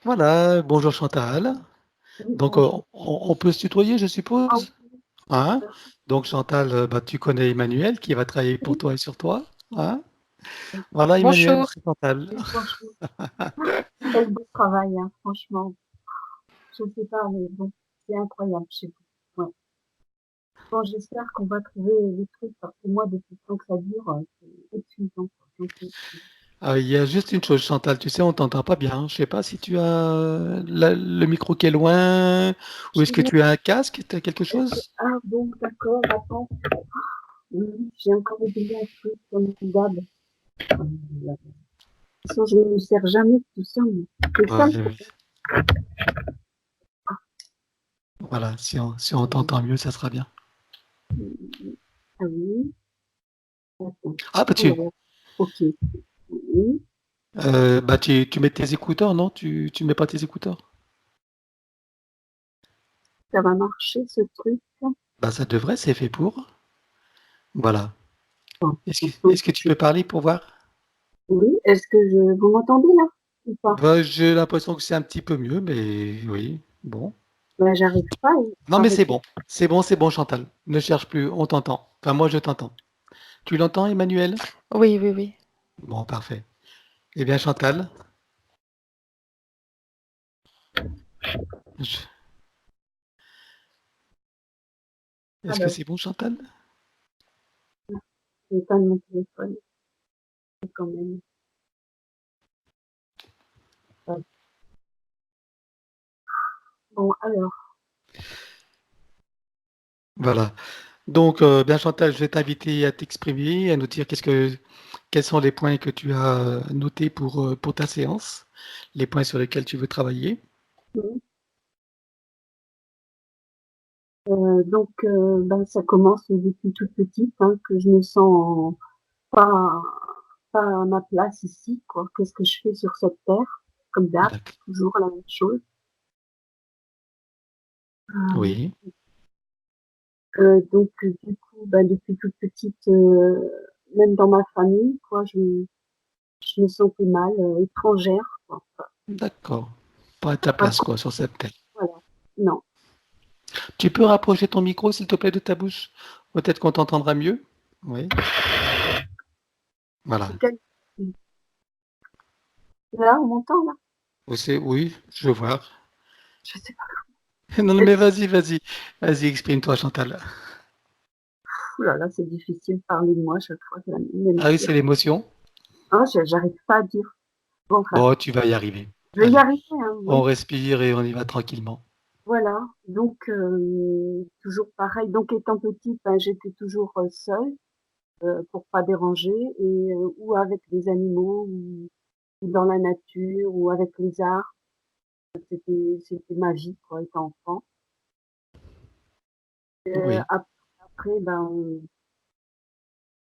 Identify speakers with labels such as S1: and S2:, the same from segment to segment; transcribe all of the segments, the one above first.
S1: Voilà, bonjour Chantal.
S2: Oui,
S1: Donc,
S2: bonjour.
S1: on peut se tutoyer, je
S2: Ah
S1: suppose?
S2: oui,
S1: Hein?
S2: tout à
S1: Donc, Chantal, bah, tu connais Emmanuel qui va travailler pour
S2: fait.
S1: toi et sur toi. Hein? Voilà, Emmanuel,
S3: Bonjour.
S1: c'est Chantal.
S2: Oui, franchement, quel beau travail, hein, franchement. Je ne sais pas, mais bon, c'est incroyable chez vous. Ouais. Bon, j'espère qu'on va trouver les trucs, parce que moi, depuis le temps que ça dure, c'est épuisant, quoi.
S1: Ah, il y a juste une chose, Chantal, tu sais, on t'entend pas bien. Je sais pas si tu as le micro qui est loin ou est-ce que
S2: J'ai-
S1: tu as un casque, tu as quelque chose?
S2: Ah bon, d'accord, attends. Oui, j'ai encore oublié un truc, comme d'hab. De toute façon, je ne me sers jamais de tout ça, mais c'est ça
S1: Ouais,
S2: le
S1: ouais.
S2: problème.
S1: Voilà, si on t'entend mieux, ça sera bien.
S2: Ah oui, attends.
S1: Ah, bah
S2: Alors, ok. Oui,
S1: bah, tu mets tes écouteurs, non? Tu mets pas tes écouteurs?
S2: ça va marcher, ce truc.
S1: Bah, ça devrait, c'est fait pour. Voilà.
S2: Bon,
S1: Est-ce que tu peux parler pour voir?
S2: oui, est-ce que vous m'entendez là ou pas?
S1: Bah, j'ai l'impression que c'est un petit peu mieux, mais oui, bon.
S2: Ben, j'arrive pas
S1: Non,
S2: à
S1: mais c'est
S2: répondre.
S1: bon. C'est bon, Chantal. Ne cherche plus, on t'entend. Enfin, moi, je t'entends. Tu l'entends, Emmanuel?
S3: Oui, oui, oui.
S1: Bon, parfait. Eh bien, Chantal, je- est-ce que
S2: Alors,
S1: c'est bon, Chantal?
S2: je vais pas mon téléphone quand même. Ouais. Bon, alors,
S1: Voilà. Donc, bien, Chantal, je vais t'inviter à t'exprimer, à nous dire quels sont les points que tu as notés pour ta séance, les points sur lesquels tu veux travailler.
S2: donc, ben, ça commence depuis toute petite, hein, que je me sens pas, pas à ma place ici, quoi. Qu'est-ce que je fais sur cette terre? Comme d'hab,
S1: D'accord.
S2: toujours la même chose. Euh,
S1: Oui.
S2: donc, du coup, ben, depuis toute petite, même dans ma famille, quoi, je me sentais mal, étrangère, quoi.
S1: D'accord. Pas à ta
S2: Pas
S1: place, quoi, sur cette terre.
S2: voilà. Non.
S1: Tu peux rapprocher ton micro, s'il te plaît, de ta bouche? Peut-être qu'on t'entendra mieux. Oui. Voilà.
S2: Quel- Là, on m'entend, là?
S1: Oui, je veux voir.
S2: Je sais pas.
S1: Non, non, mais
S2: Est-ce-
S1: vas-y, vas-y. Vas-y, exprime-toi, Chantal.
S2: Ouh là là, c'est difficile de parler de moi chaque fois, c'est la même
S1: Ah oui, c'est
S2: pire.
S1: l'émotion.
S2: Hein, j'arrive pas à dire. Bon, enfin,
S1: Bon, tu vas y arriver.
S2: je vais y
S1: Allez,
S2: arriver, hein,
S1: on
S2: oui.
S1: respire et on y va tranquillement.
S2: Voilà. Donc, toujours pareil. Donc, étant petite, ben, j'étais toujours seule, pour pas déranger, et ou avec des animaux, ou dans la nature, ou avec les arts. C'était ma vie, quoi, étant enfant.
S1: Oui.
S2: Après, ben,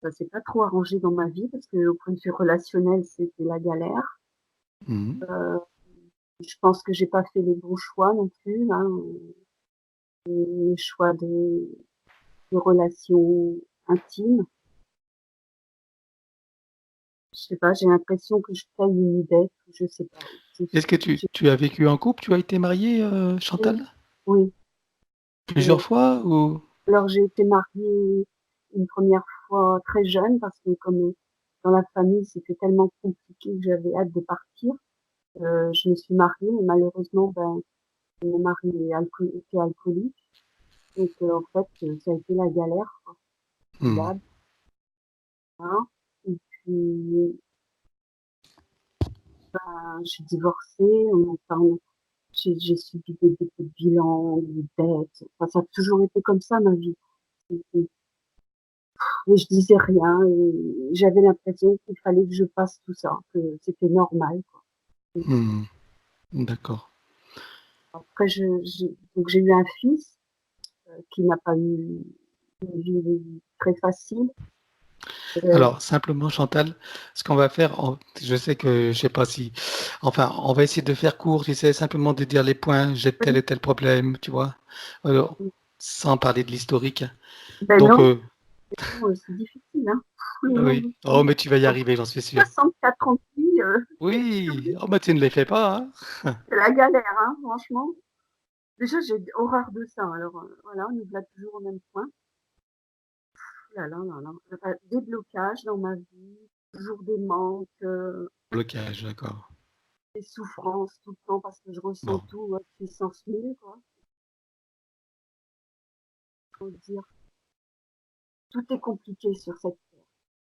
S2: ça s'est pas trop arrangé dans ma vie parce que au point de vue relationnel, c'était la galère.
S1: Mhm.
S2: Euh, je pense que j'ai pas fait les bons choix non plus, hein, les choix de relations intimes. Je sais pas, j'ai l'impression que je paye une dette, je sais pas. Je,
S1: Est-ce que tu,
S2: je-
S1: tu as vécu en couple? Tu as été mariée,
S2: oui,
S1: Chantal?
S2: oui.
S1: Plusieurs fois ou?
S2: Alors j'ai été mariée une première fois très jeune parce que comme dans la famille c'était tellement compliqué que j'avais hâte de partir. Je me suis mariée, mais malheureusement, ben, mon mari était alcoolique. Donc, en fait, ça a été la galère, quoi, comme
S1: Hmm.
S2: d'hab, hein. Et puis, ben, j'ai divorcé, j'ai subi des dépôts de bilan, des dettes. Enfin, ça a toujours été comme ça, ma vie. Et je disais rien, et j'avais l'impression qu'il fallait que je passe tout ça, que c'était normal, quoi.
S1: Hmm. D'accord.
S2: Après, donc j'ai eu un fils, qui n'a pas eu une vie très facile.
S1: Alors, simplement, Chantal, ce qu'on va faire, je sais que, je sais pas si, enfin, on va essayer de faire court, tu sais, simplement de dire les points, j'ai tel et tel problème, tu vois, alors, sans parler de l'historique.
S2: Ben
S1: Donc,
S2: non, c'est difficile, hein.
S1: oui. Oh, mais tu vas y arriver, j'en suis sûr.
S2: 64 ans de vie,
S1: Oui, oh, bah, tu ne les fais pas, hein.
S2: c'est la galère, hein, franchement. Déjà, j'ai horreur de ça. Alors, voilà, nous voilà toujours au même point. Là là là là. Des blocages dans ma vie, toujours des manques,
S1: Blocage, d'accord.
S2: des souffrances tout le temps parce que je ressens
S1: Bon,
S2: tout à puissance 1000, quoi. Faut dire, tout est compliqué sur cette terre.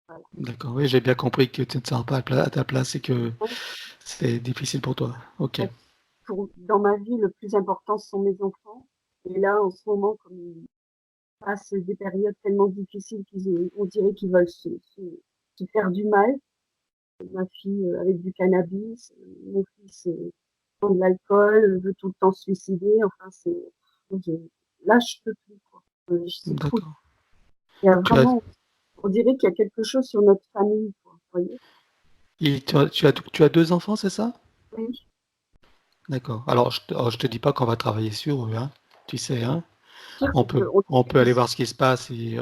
S2: Voilà.
S1: d'accord. Oui, j'ai bien compris que tu ne te sens pas à ta place et que
S2: Donc,
S1: c'est difficile pour toi. OK.
S2: dans ma vie, le plus important, ce sont mes enfants. Et là, en ce moment, comme ils passent des périodes tellement difficiles on dirait qu'ils veulent se faire du mal. Ma fille avec du cannabis, mon fils prend de l'alcool, veut tout le temps se suicider. Enfin, je, là, je peux plus, quoi. C'est trop.
S1: D'accord.
S2: Il y a
S1: Tu as
S2: vraiment, on dirait qu'il y a quelque chose sur notre famille, quoi. Vous voyez?
S1: tu as 2 enfants, c'est ça?
S2: Oui,
S1: D'accord. Alors je te dis pas qu'on va travailler sur eux, hein. Tu sais, hein?
S2: c'est sûr, c'est que
S1: On peut aller voir ce qui se passe et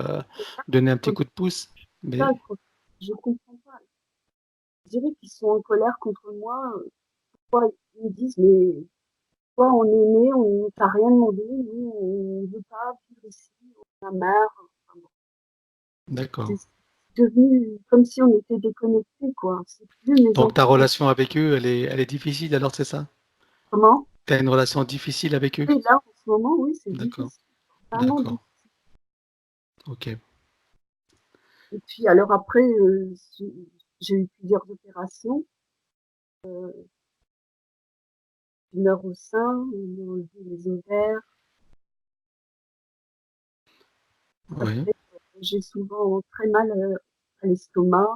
S1: donner un petit coup de pouce,
S2: ça,
S1: mais
S2: je comprends pas. Je dirais qu'ils sont en colère contre moi. Pourquoi ils me disent, mais toi, on est né, on t'a rien demandé, nous, on veut pas vivre ici, on a marre. Enfin, bon,
S1: d'accord.
S2: c'est devenu comme si on était déconnectés, quoi. C'est plus mes
S1: Donc ta
S2: enfants.
S1: relation avec eux, elle est difficile alors, c'est ça?
S2: Comment?
S1: Tu as une relation difficile avec eux?
S2: Oui, là, en ce moment, oui, c'est
S1: D'accord,
S2: difficile. Vraiment
S1: d'accord.
S2: difficile.
S1: OK.
S2: Et puis, alors après, j'ai eu plusieurs opérations, tumeur au sein, ils m'ont enlevé les ovaires.
S1: Oui.
S2: Après, j'ai souvent très mal à l'estomac,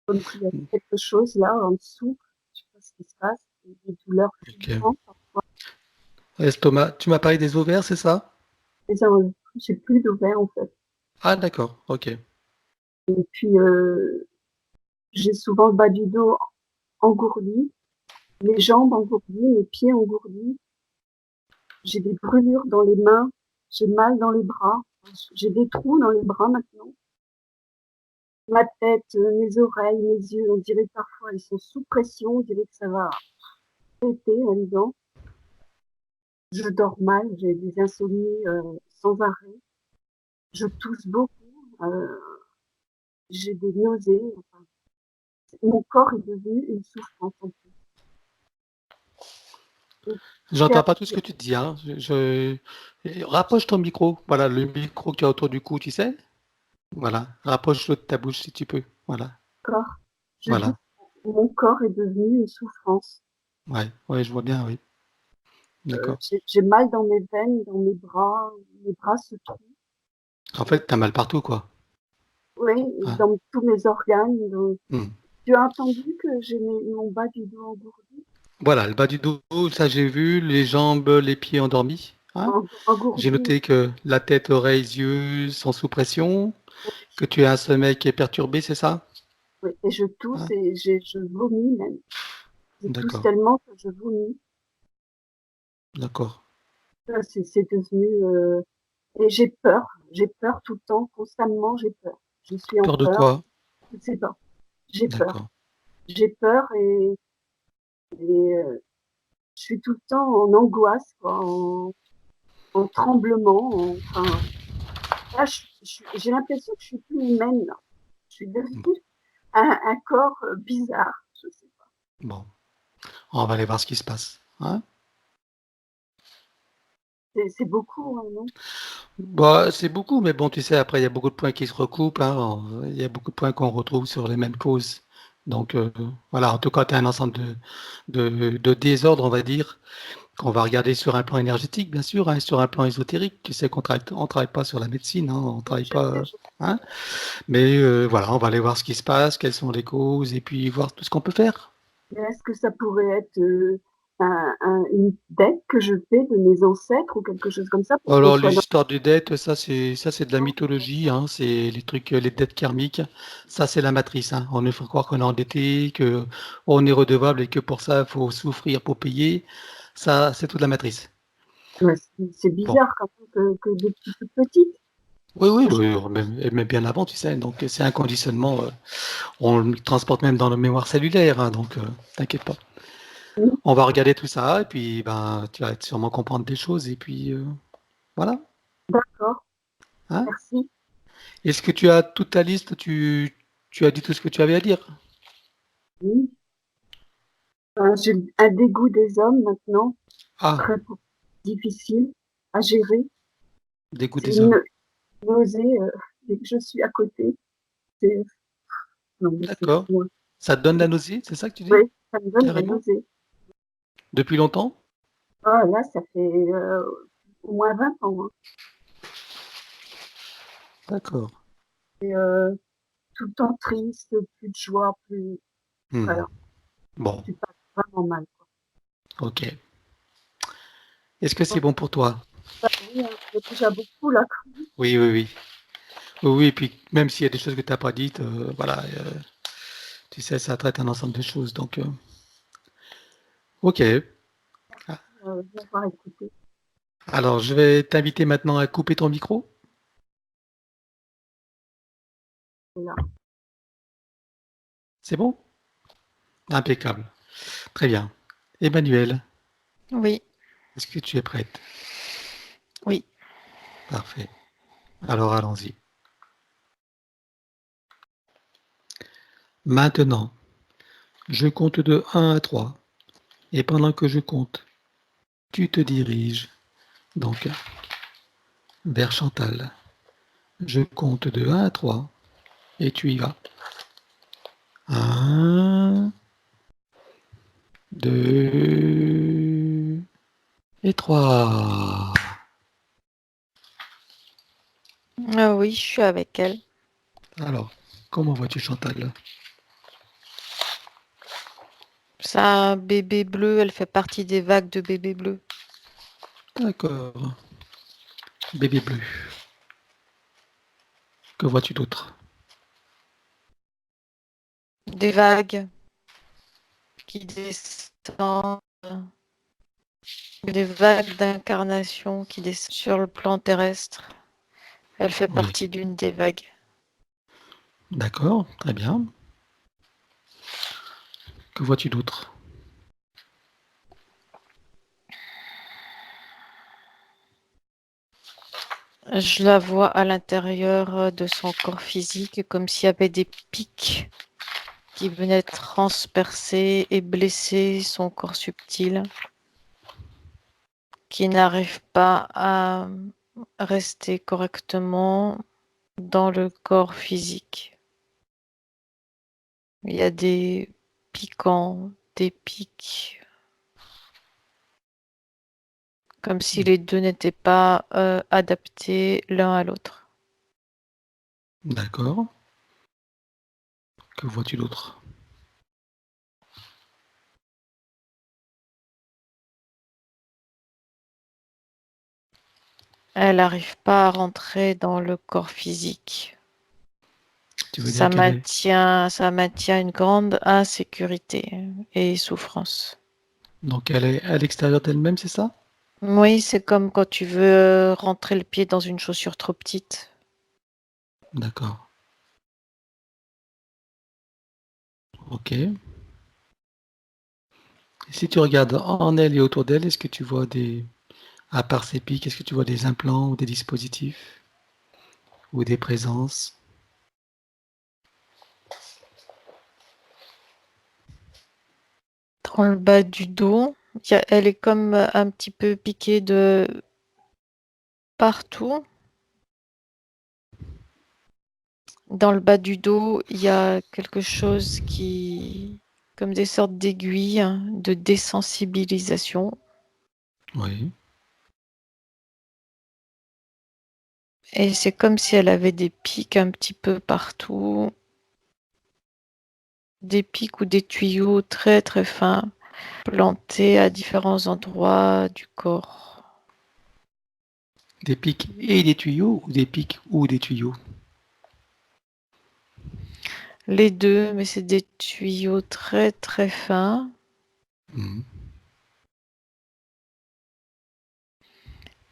S2: comme s'il y a quelque chose là en dessous. Je sais pas ce qui se passe. Des douleurs
S1: OK.
S2: fulgurantes parfois.
S1: Estomac, tu m'as parlé des ovaires, c'est ça?
S2: Et ça, j'ai plus d'ovaires en fait.
S1: Ah d'accord, OK.
S2: Et puis, j'ai souvent le bas du dos engourdi, les jambes engourdies, mes pieds engourdis. J'ai des brûlures dans les mains, j'ai mal dans les bras, j'ai des trous dans les bras maintenant. Ma tête, mes oreilles, mes yeux, on dirait que parfois ils sont sous pression, on dirait que ça va péter là-dedans. Je dors mal, j'ai des insomnies sans arrêt. Je tousse beaucoup, j'ai des nausées. Enfin, mon corps est devenu une souffrance en plus. Et c'est
S1: J'entends pas tout ce que tu dis, hein. Rapproche ton micro. Voilà, le micro qu'il y a autour du cou, tu sais? Voilà, rapproche-le de ta bouche si tu peux. Voilà,
S2: corps, je dis,
S1: voilà.
S2: mon corps est devenu une souffrance.
S1: Ouais, ouais, je vois bien, oui. D'accord.
S2: J'ai mal dans mes veines, dans mes bras se trouent.
S1: En fait, tu as mal partout, quoi.
S2: Oui,
S1: Hein.
S2: dans tous mes organes.
S1: Mmh.
S2: Tu as entendu que j'ai mon bas du dos engourdi?
S1: Voilà, le bas du dos, ça j'ai vu, les jambes, les pieds endormis, hein. J'ai
S2: Engourdi,
S1: noté que la tête, oreilles, yeux sont sous pression, que tu as un sommeil qui est perturbé, c'est ça?
S2: oui, et je tousse
S1: Hein?
S2: et je vomis même. Je tousse
S1: D'accord,
S2: tellement que je vomis.
S1: d'accord.
S2: C'est devenu, et j'ai peur tout le temps, constamment, j'ai peur. Je suis en
S1: Peur de
S2: peur,
S1: quoi?
S2: je ne sais pas. J'ai peur.
S1: D'accord.
S2: J'ai peur et je suis tout le temps en angoisse, quoi, en tremblement, enfin, là, j'ai l'impression que je suis plus humaine, là. Je suis devenue un corps bizarre, je sais pas.
S1: Bon, on va aller voir ce qui se passe, hein.
S2: C'est beaucoup, hein, non?
S1: Bah, c'est beaucoup, mais bon, tu sais, après, il y a beaucoup de points qui se recoupent, hein. Il y a beaucoup de points qu'on retrouve sur les mêmes causes. Donc, voilà, en tout cas, tu as un ensemble de désordres, on va dire, qu'on va regarder sur un plan énergétique, bien sûr, hein, sur un plan ésotérique. Tu sais qu'on travaille pas sur la médecine, hein, on
S2: Oui,
S1: travaille
S2: je
S1: pas,
S2: sais,
S1: hein. Mais voilà, on va aller voir ce qui se passe, quelles sont les causes, et puis voir tout ce qu'on peut faire.
S2: mais est-ce que ça pourrait être une dette que je fais de mes ancêtres ou quelque chose comme ça pour qu'on
S1: Alors,
S2: soit
S1: les
S2: dans
S1: histoires de dettes, ça c'est de la mythologie, hein, c'est les trucs, les dettes karmiques. Ça, c'est la matrice, hein. On nous fait croire qu'on est endetté, que on est redevable et que pour ça, il faut souffrir pour payer. Ça, c'est toute la matrice.
S2: ouais, c'est
S1: Bon,
S2: bizarre quand même que depuis toute petite.
S1: Oui, oui, oui, même bien avant, tu sais. Donc, c'est un conditionnement. On le transporte même dans la mémoire cellulaire, hein, donc t'inquiète pas.
S2: Oui,
S1: On va regarder tout ça et puis ben, tu vas sûrement comprendre des choses et puis voilà.
S2: d'accord,
S1: Hein.
S2: merci.
S1: Est-ce que tu as toute ta liste? Tu as dit tout ce que tu avais à dire?
S2: Oui. J'ai un dégoût des hommes maintenant,
S1: Ah,
S2: très difficile à gérer.
S1: dégoût
S2: C'est
S1: des hommes.
S2: une nausée dès que je suis à côté. C'est non mais c'est
S1: D'accord.
S2: fou, hein.
S1: Ça te donne la nausée, c'est ça que tu
S2: Oui,
S1: dis?
S2: ça me donne la
S1: Carrément?
S2: nausée.
S1: Depuis longtemps?
S2: Ah là, ça fait, au moins 20 ans, hein.
S1: D'accord.
S2: Et tout le temps triste, plus de joie, plus
S1: Hmm.
S2: voilà,
S1: Bon,
S2: tu passes vraiment mal, quoi.
S1: ok. Est-ce que c'est
S2: Bon,
S1: bon pour toi?
S2: bah oui, hein, c'est déjà beaucoup là.
S1: Oui, oui, oui. Oui, oui, et puis même s'il y a des choses que tu n'as pas dites, voilà, tu sais, ça traite un ensemble de choses. Donc, ok. Ah,
S2: De m'avoir écoutée.
S1: alors, je vais t'inviter maintenant à couper ton micro.
S2: Voilà.
S1: C'est bon? Impeccable. Très bien. Emmanuel,
S3: Oui,
S1: est-ce que tu es prête?
S3: oui.
S1: Parfait. Alors, allons-y. Maintenant, je compte de 1 à 3. Et pendant que je compte, tu te diriges donc vers Chantal. Je compte de 1 à 3 et tu y vas. Un, 2 et 3.
S3: Ah oui, je suis avec elle.
S1: Alors, comment vois-tu Chantal?
S3: C'est un bébé bleu, elle fait partie des vagues de bébés bleus.
S1: D'accord. Bébé bleu. Que vois-tu d'autre?
S3: Des vagues qui descendent, des vagues d'incarnation qui descendent sur le plan terrestre. Elle fait
S1: Oui.
S3: partie d'une des vagues.
S1: D'accord, très bien. Que vois-tu d'autre?
S3: Je la vois à l'intérieur de son corps physique, comme s'il y avait des pics qui venaient transpercer et blesser son corps subtil, qui n'arrive pas à rester correctement dans le corps physique. Il y a des piquants, des pics, comme si les deux n'étaient pas adaptés l'un à l'autre.
S1: D'accord. Que vois-tu d'autre?
S3: Elle n'arrive pas à rentrer dans le corps physique.
S1: Tu veux dire qu'elle est...
S3: Ça maintient une grande insécurité et souffrance.
S1: Donc elle est à l'extérieur d'elle-même, c'est ça?
S3: Oui, c'est comme quand tu veux rentrer le pied dans une chaussure trop petite.
S1: D'accord. Ok. Et si tu regardes en elle et autour d'elle, est-ce que tu vois des... À part ces pics, est-ce que tu vois des implants ou des dispositifs ou des présences?
S3: Dans le bas du dos, elle est comme un petit peu piquée de partout. Dans le bas du dos, il y a quelque chose comme des sortes d'aiguilles de désensibilisation.
S1: Oui.
S3: Et c'est comme si elle avait des pics un petit peu partout. Des pics ou des tuyaux très très fins plantés à différents endroits du corps.
S1: Des pics et des tuyaux ou des pics ou des tuyaux?
S3: Les deux, mais c'est des tuyaux très très fins.
S1: Mhm.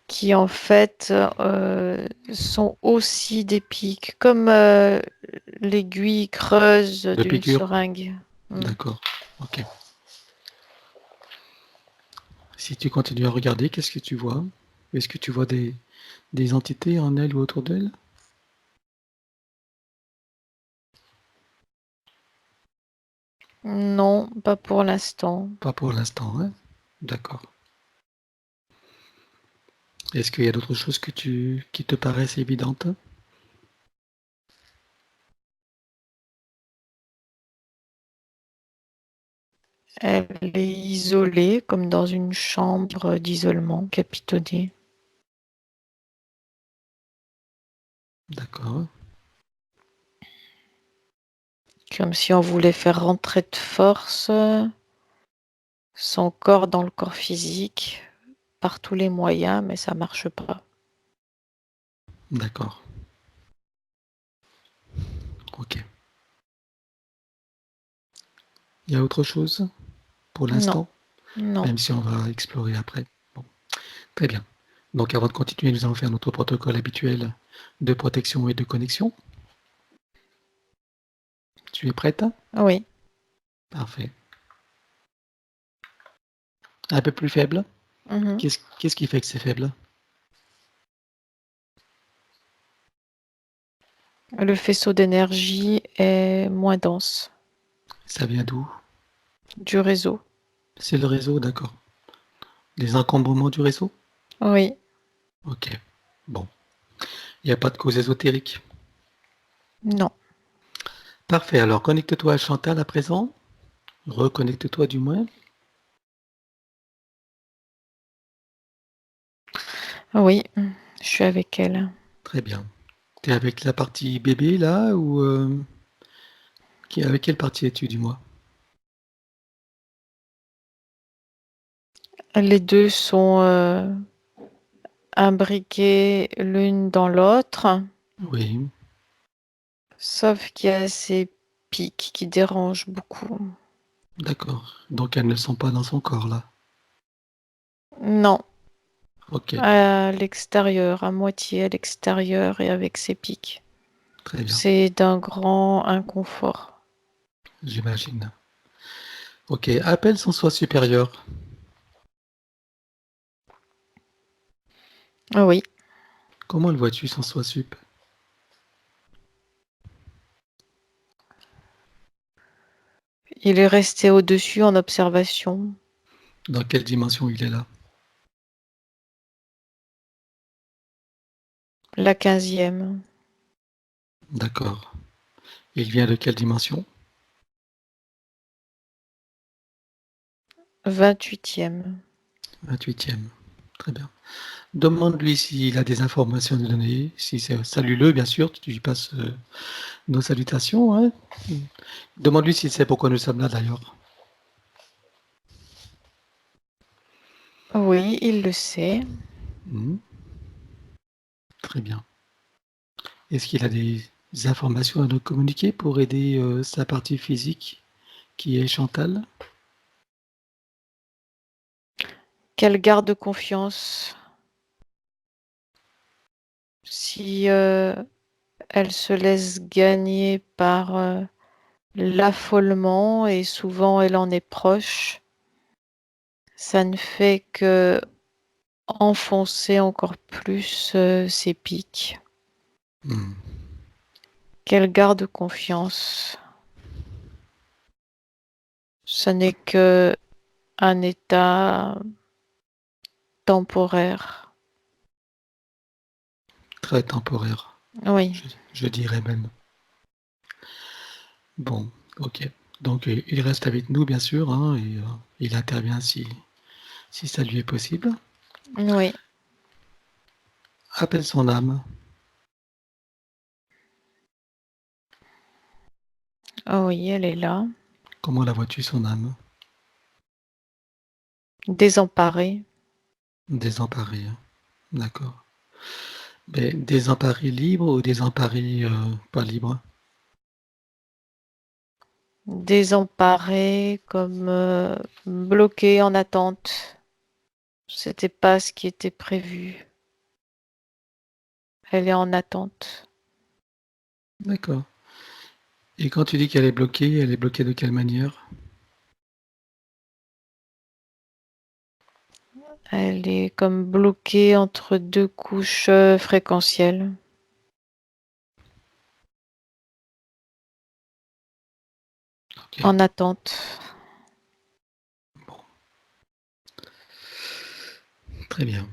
S3: qui en fait sont aussi des pics, comme l'aiguille creuse
S1: De
S3: d'une
S1: piqûre.
S3: seringue.
S1: D'accord. Ok. Si tu continues à regarder, qu'est-ce que tu vois? Est-ce que tu vois des entités en elle ou autour d'elle?
S3: Non, pas pour l'instant.
S1: Pas pour l'instant, hein? D'accord. Est-ce qu'il y a d'autres choses qui te paraissent évidentes?
S3: Elle est isolée, comme dans une chambre d'isolement, capitonnée.
S1: D'accord.
S3: Comme si on voulait faire rentrer de force son corps dans le corps physique par tous les moyens, mais ça marche pas.
S1: D'accord. Ok. Il y a autre chose pour
S3: Non,
S1: l'instant?
S3: non.
S1: Même si on va explorer après. Bon, très bien. Donc avant de continuer, nous allons faire notre protocole habituel de protection et de connexion. Tu es prête?
S3: Oui.
S1: Parfait. Un peu plus faible?
S3: Mhm.
S1: Qu'est-ce qui fait que c'est faible?
S3: Le faisceau d'énergie est moins dense
S1: Ça vient d'où?
S3: du réseau.
S1: C'est le réseau, d'accord. Les encombrements du réseau?
S3: Oui.
S1: Ok. Bon. Il n'y a pas de cause ésotérique.
S3: Non.
S1: Parfait. Alors connecte-toi à Chantal à présent. Reconnecte-toi du moins.
S3: Oui, je suis avec elle.
S1: Très bien. Tu es avec la partie bébé là ou avec quelle partie es-tu du moins?
S3: Les deux sont imbriquées l'une dans l'autre,
S1: Oui,
S3: sauf qu'il y a ces pics qui dérangent beaucoup.
S1: d'accord. Donc elles ne sont pas dans son corps là.
S3: Non,
S1: Ok,
S3: à l'extérieur, à moitié à l'extérieur et avec ses pics.
S1: très bien.
S3: C'est d'un grand inconfort.
S1: J'imagine. Ok, appelle son soi supérieur.
S3: Oui,
S1: Comment le vois-tu son soi sup?
S3: il est resté au-dessus en observation.
S1: Dans quelle dimension il est là?
S3: La 15e,
S1: D'accord. Il vient de quelle dimension?
S3: 28e.
S1: 28e. Très bien. Demande-lui s'il a des informations à nous donner. Si c'est salue-le, bien sûr, tu lui passes nos salutations, hein. Demande-lui s'il sait pourquoi nous sommes là d'ailleurs.
S3: Oui, il le sait.
S1: Mhm. Très bien. Est-ce qu'il a des informations à nous communiquer pour aider sa partie physique qui est Chantal?
S3: Qu'elle garde confiance. Si elle se laisse gagner par l'affolement et souvent elle en est proche, ça ne fait que enfoncer encore plus ses pics.
S1: Hmm.
S3: Qu'elle garde confiance. Ce n'est que un état temporaire.
S1: Très temporaire,
S3: Oui,
S1: je dirais même. Bon, ok. Donc il reste avec nous, bien sûr, hein, et il intervient si ça lui est possible.
S3: oui.
S1: Appelle son âme.
S3: Oh oui, elle est là.
S1: Comment la vois-tu, son âme?
S3: Désemparée.
S1: Désemparée, hein. D'accord. Mais désemparée libre ou désemparée pas libre?
S3: Désemparée comme bloquée en attente. C'était pas ce qui était prévu. Elle est en attente.
S1: D'accord. Et quand tu dis qu'elle est bloquée de quelle manière?
S3: Elle est comme bloquée entre deux couches fréquentielles.
S1: Ok.
S3: En attente.
S1: Bon, très bien.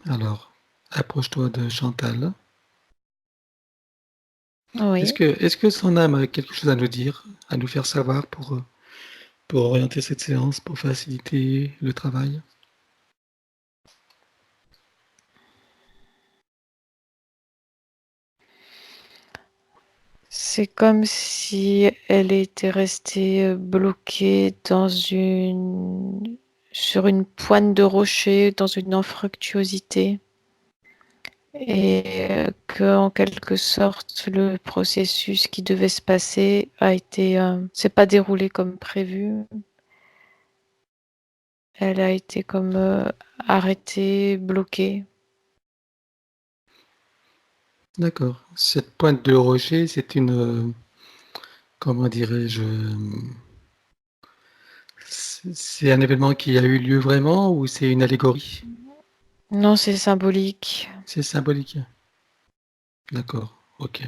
S1: Alors, approche-toi de Chantal.
S3: Oui.
S1: Est-ce que son âme a quelque chose à nous dire, à nous faire savoir pour orienter cette séance, pour faciliter le travail?
S3: C'est comme si elle était restée bloquée sur une pointe de rocher, dans une infructuosité. Et que, en quelque sorte, le processus qui devait se passer s'est pas déroulé comme prévu. Elle a été comme arrêtée, bloquée.
S1: D'accord. Cette pointe de rocher, c'est comment dirais-je, c'est un événement qui a eu lieu vraiment ou c'est une allégorie?
S3: Non, c'est symbolique.
S1: C'est symbolique. D'accord, ok.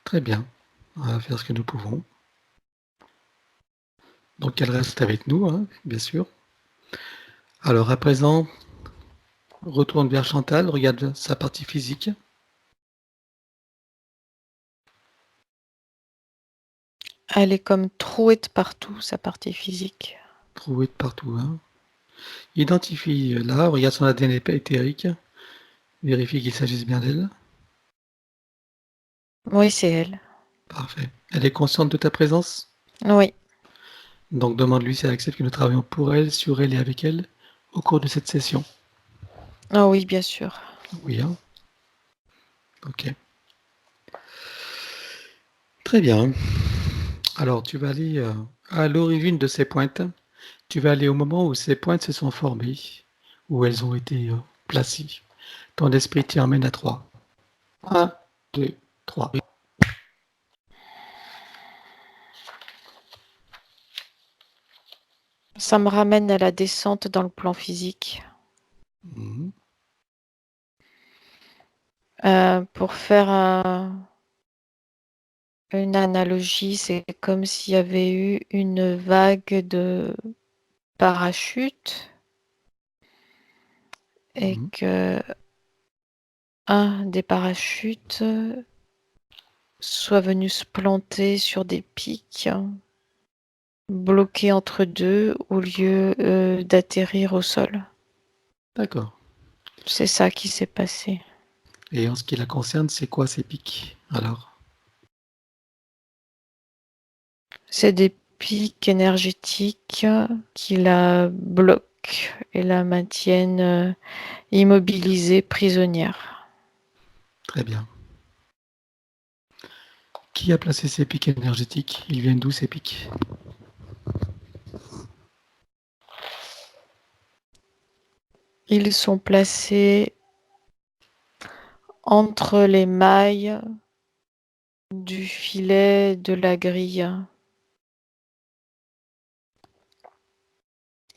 S1: Très bien. On va faire ce que nous pouvons. Donc elle reste avec nous, hein, bien sûr. Alors à présent, retourne vers Chantal, regarde sa partie physique.
S3: Elle est comme trouée de partout, sa partie physique.
S1: Trouée de partout, hein. Identifie là, regarde son ADN éthérique. Vérifie qu'il s'agisse bien d'elle.
S3: Oui, c'est elle.
S1: Parfait. Elle est consciente de ta présence?
S3: Oui.
S1: Donc demande-lui si elle accepte que nous travaillons pour elle, sur elle et avec elle au cours de cette session.
S3: Ah oui, bien sûr.
S1: Oui, hein. Ok. Très bien. Alors tu vas aller à l'origine de ces pointes. Tu vas aller au moment où ces pointes se sont formées, où elles ont été placées. Ton esprit t'y emmène à 3. 1, 2, 3.
S3: Ça me ramène à la descente dans le plan physique.
S1: Mhm.
S3: Pour faire une analogie, c'est comme s'il y avait eu une vague de parachutes et
S1: Mhm.
S3: que un des parachutes soit venu se planter sur des pics, bloqué entre deux au lieu d'atterrir au sol.
S1: D'accord.
S3: C'est ça qui s'est passé.
S1: Et en ce qui la concerne, c'est quoi ces pics alors?
S3: C'est des pics énergétiques qui la bloquent et la maintiennent immobilisée, prisonnière.
S1: Très bien. Qui a placé ces pics énergétiques? Ils viennent d'où ces pics?
S3: Ils sont placés entre les mailles du filet de la grille.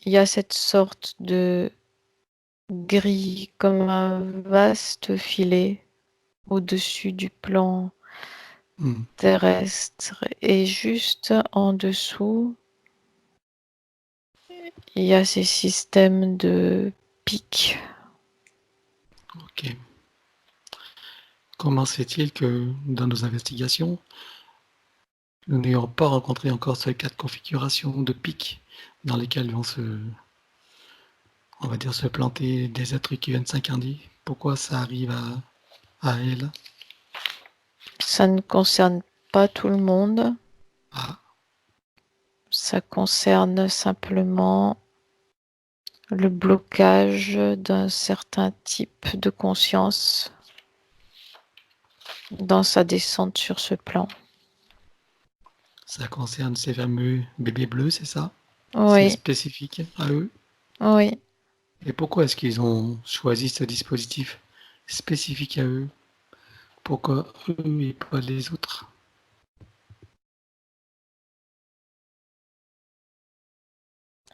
S3: Il y a cette sorte de grille comme un vaste filet au-dessus du plan
S1: Hmm.
S3: terrestre et juste en dessous, il y a ces systèmes de pics.
S1: Ok. Comment se fait-il que dans nos investigations, nous n'ayons pas rencontré encore ce cas de configuration de pics dans lesquels vont on va dire, se planter des êtres qui viennent s'incarner? Pourquoi ça arrive à elle?
S3: Ça ne concerne pas tout le monde,
S1: Ah,
S3: ça concerne simplement le blocage d'un certain type de conscience dans sa descente sur ce plan.
S1: ça concerne ces fameux bébés bleus, c'est ça? C'est
S3: Oui,
S1: spécifique à eux?
S3: oui.
S1: Et pourquoi est-ce qu'ils ont choisi ce dispositif spécifique à eux? Pourquoi eux et pas les autres?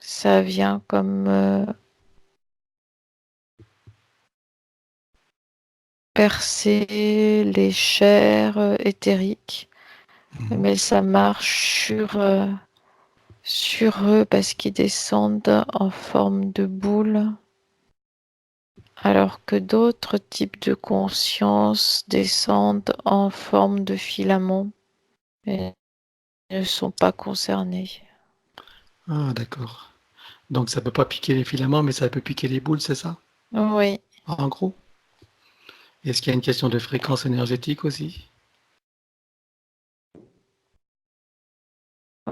S3: Ça vient comme percer les chairs éthériques,
S1: Mhm.
S3: mais ça marche sur eux parce qu'ils descendent en forme de boule, alors que d'autres types de conscience descendent en forme de filament et ne sont pas concernés.
S1: Ah, d'accord. Donc ça peut pas piquer les filaments, mais ça peut piquer les boules, c'est ça?
S3: Oui,
S1: En gros? Est-ce qu'il y a une question de fréquence énergétique aussi?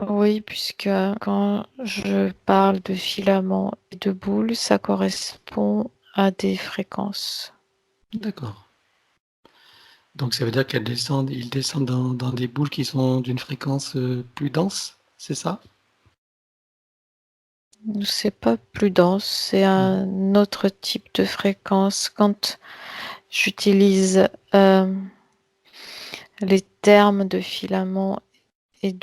S3: oui, puisque quand je parle de filaments et de boules, ça correspond à des fréquences.
S1: D'accord. Donc ça veut dire ils descendent dans des boules qui sont d'une fréquence plus dense, c'est ça?
S3: C'est pas plus dense, c'est
S1: Mhm.
S3: un autre type de fréquence. Quand j'utilise les termes de filament et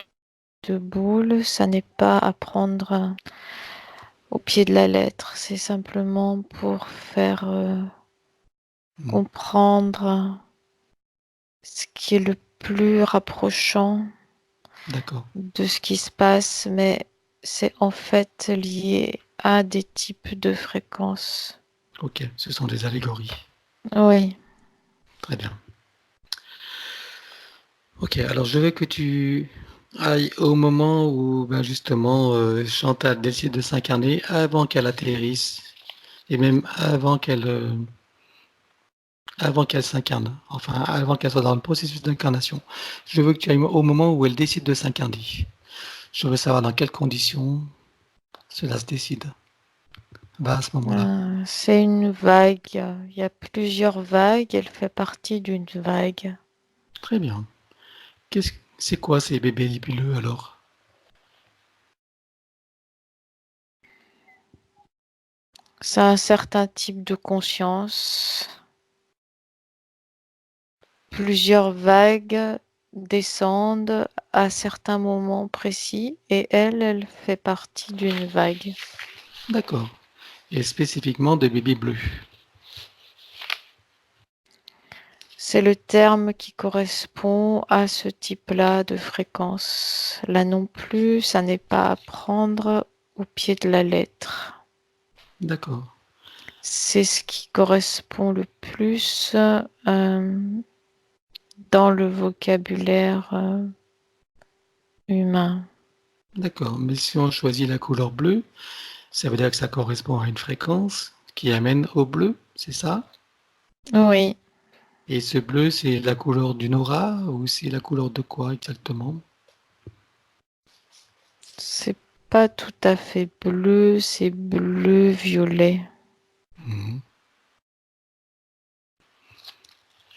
S3: de boule, ça n'est pas à prendre au pied de la lettre, c'est simplement pour faire
S1: Mhm.
S3: comprendre ce qui est le plus rapprochant
S1: D'accord.
S3: de ce qui se passe, mais c'est en fait lié à des types de fréquences.
S1: Ok, ce sont des allégories.
S3: Oui,
S1: Très bien. Ok, alors je veux que tu ailles au moment où ben justement Chantal décide de s'incarner avant qu'elle atterrisse et même avant qu'elle s'incarne, enfin avant qu'elle soit dans le processus d'incarnation. Je veux que tu ailles au moment où elle décide de s'incarner. Je veux savoir dans quelles conditions cela se décide. Va à ce moment-là.
S3: c'est une vague. Il y a plusieurs vagues. Elle fait partie d'une vague.
S1: Très bien. C'est quoi ces bébés libelleux alors?
S3: C'est un certain type de conscience. Plusieurs vagues descendent à certains moments précis et elle fait partie d'une vague.
S1: D'accord. Et spécifiquement des bébés bleus.
S3: C'est le terme qui correspond à ce type-là de fréquence. Là non plus, ça n'est pas à prendre au pied de la lettre.
S1: D'accord.
S3: C'est ce qui correspond le plus dans le vocabulaire humain.
S1: D'accord. Mais si on choisit la couleur bleue, ça veut dire que ça correspond à une fréquence qui amène au bleu, c'est ça?
S3: Oui,
S1: Et ce bleu, c'est la couleur d'une aura ou c'est la couleur de quoi exactement?
S3: c'est pas tout à fait bleu, c'est bleu-violet.
S1: Mhm.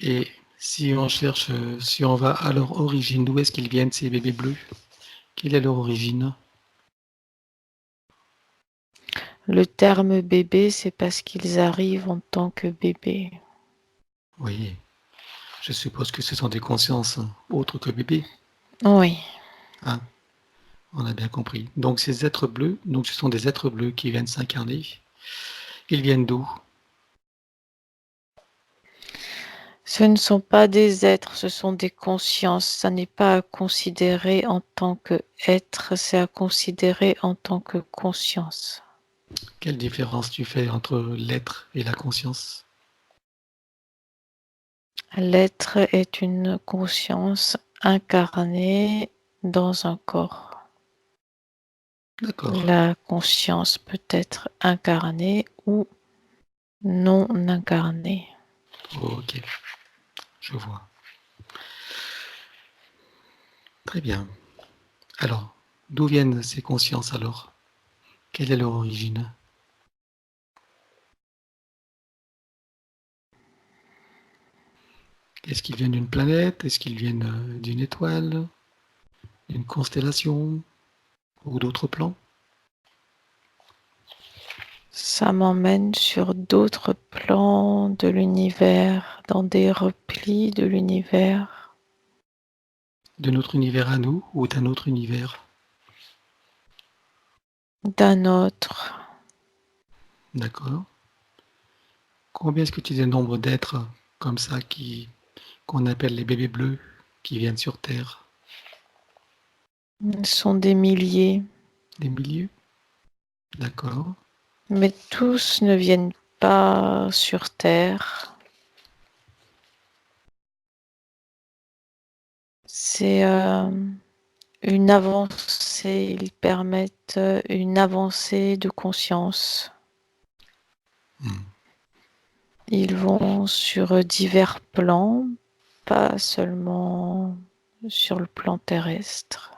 S1: Et si on cherche, si on va à leur origine, d'où est-ce qu'ils viennent ces bébés bleus? Quelle est leur origine?
S3: Le terme bébé, c'est parce qu'ils arrivent en tant que bébé.
S1: Oui, je suppose que ce sont des consciences autres que bébés.
S3: Oui.
S1: Hein, on a bien compris. Donc ces êtres bleus, donc ce sont des êtres bleus qui viennent s'incarner. Ils viennent d'où?
S3: Ce ne sont pas des êtres, ce sont des consciences. Ça n'est pas à considérer en tant que être, c'est à considérer en tant que conscience.
S1: Quelle différence tu fais entre l'être et la conscience?
S3: L'être est une conscience incarnée dans un corps.
S1: D'accord.
S3: La conscience peut être incarnée ou non incarnée.
S1: Ok, je vois. Très bien. Alors, d'où viennent ces consciences alors? Quelle est leur origine? Est-ce qu'ils viennent d'une planète? Est-ce qu'ils viennent d'une étoile? D'une constellation? Ou d'autres plans?
S3: Ça m'emmène sur d'autres plans de l'univers, dans des replis de l'univers.
S1: De notre univers à nous ou d'un autre univers?
S3: D'un autre.
S1: D'accord. Combien est-ce que tu dénombres d'êtres comme ça qu'on appelle les bébés bleus qui viennent sur Terre?
S3: Ils sont des milliers.
S1: Des milliers? D'accord.
S3: Mais tous ne viennent pas sur Terre. C'est une avancée, ils permettent une avancée de conscience.
S1: Hmm.
S3: Ils vont sur divers plans, pas seulement sur le plan terrestre,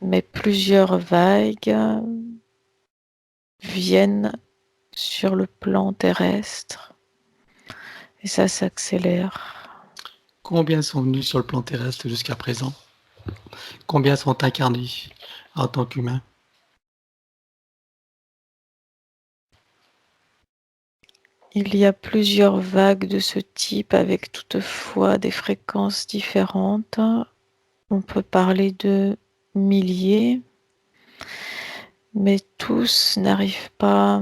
S3: mais plusieurs vagues viennent sur le plan terrestre et ça s'accélère.
S1: Combien sont venus sur le plan terrestre jusqu'à présent? Combien sont incarnés en tant qu'humains?
S3: Il y a plusieurs vagues de ce type avec toutefois des fréquences différentes. On peut parler de milliers, mais tous n'arrivent pas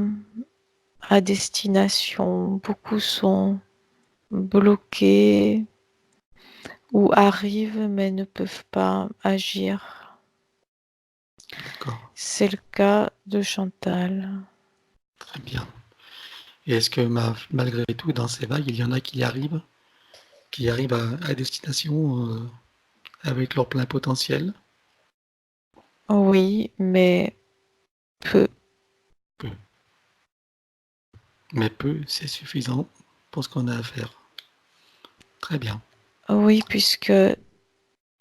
S3: à destination. Beaucoup sont bloqués ou arrivent mais ne peuvent pas agir.
S1: D'accord.
S3: C'est le cas de Chantal.
S1: Très bien. Et est-ce que malgré tout, dans ces vagues, il y en a qui arrivent à destination avec leur plein potentiel?
S3: Oui, mais peu.
S1: Peu. Mais peu, c'est suffisant pour ce qu'on a à faire. Très bien.
S3: Oui, puisque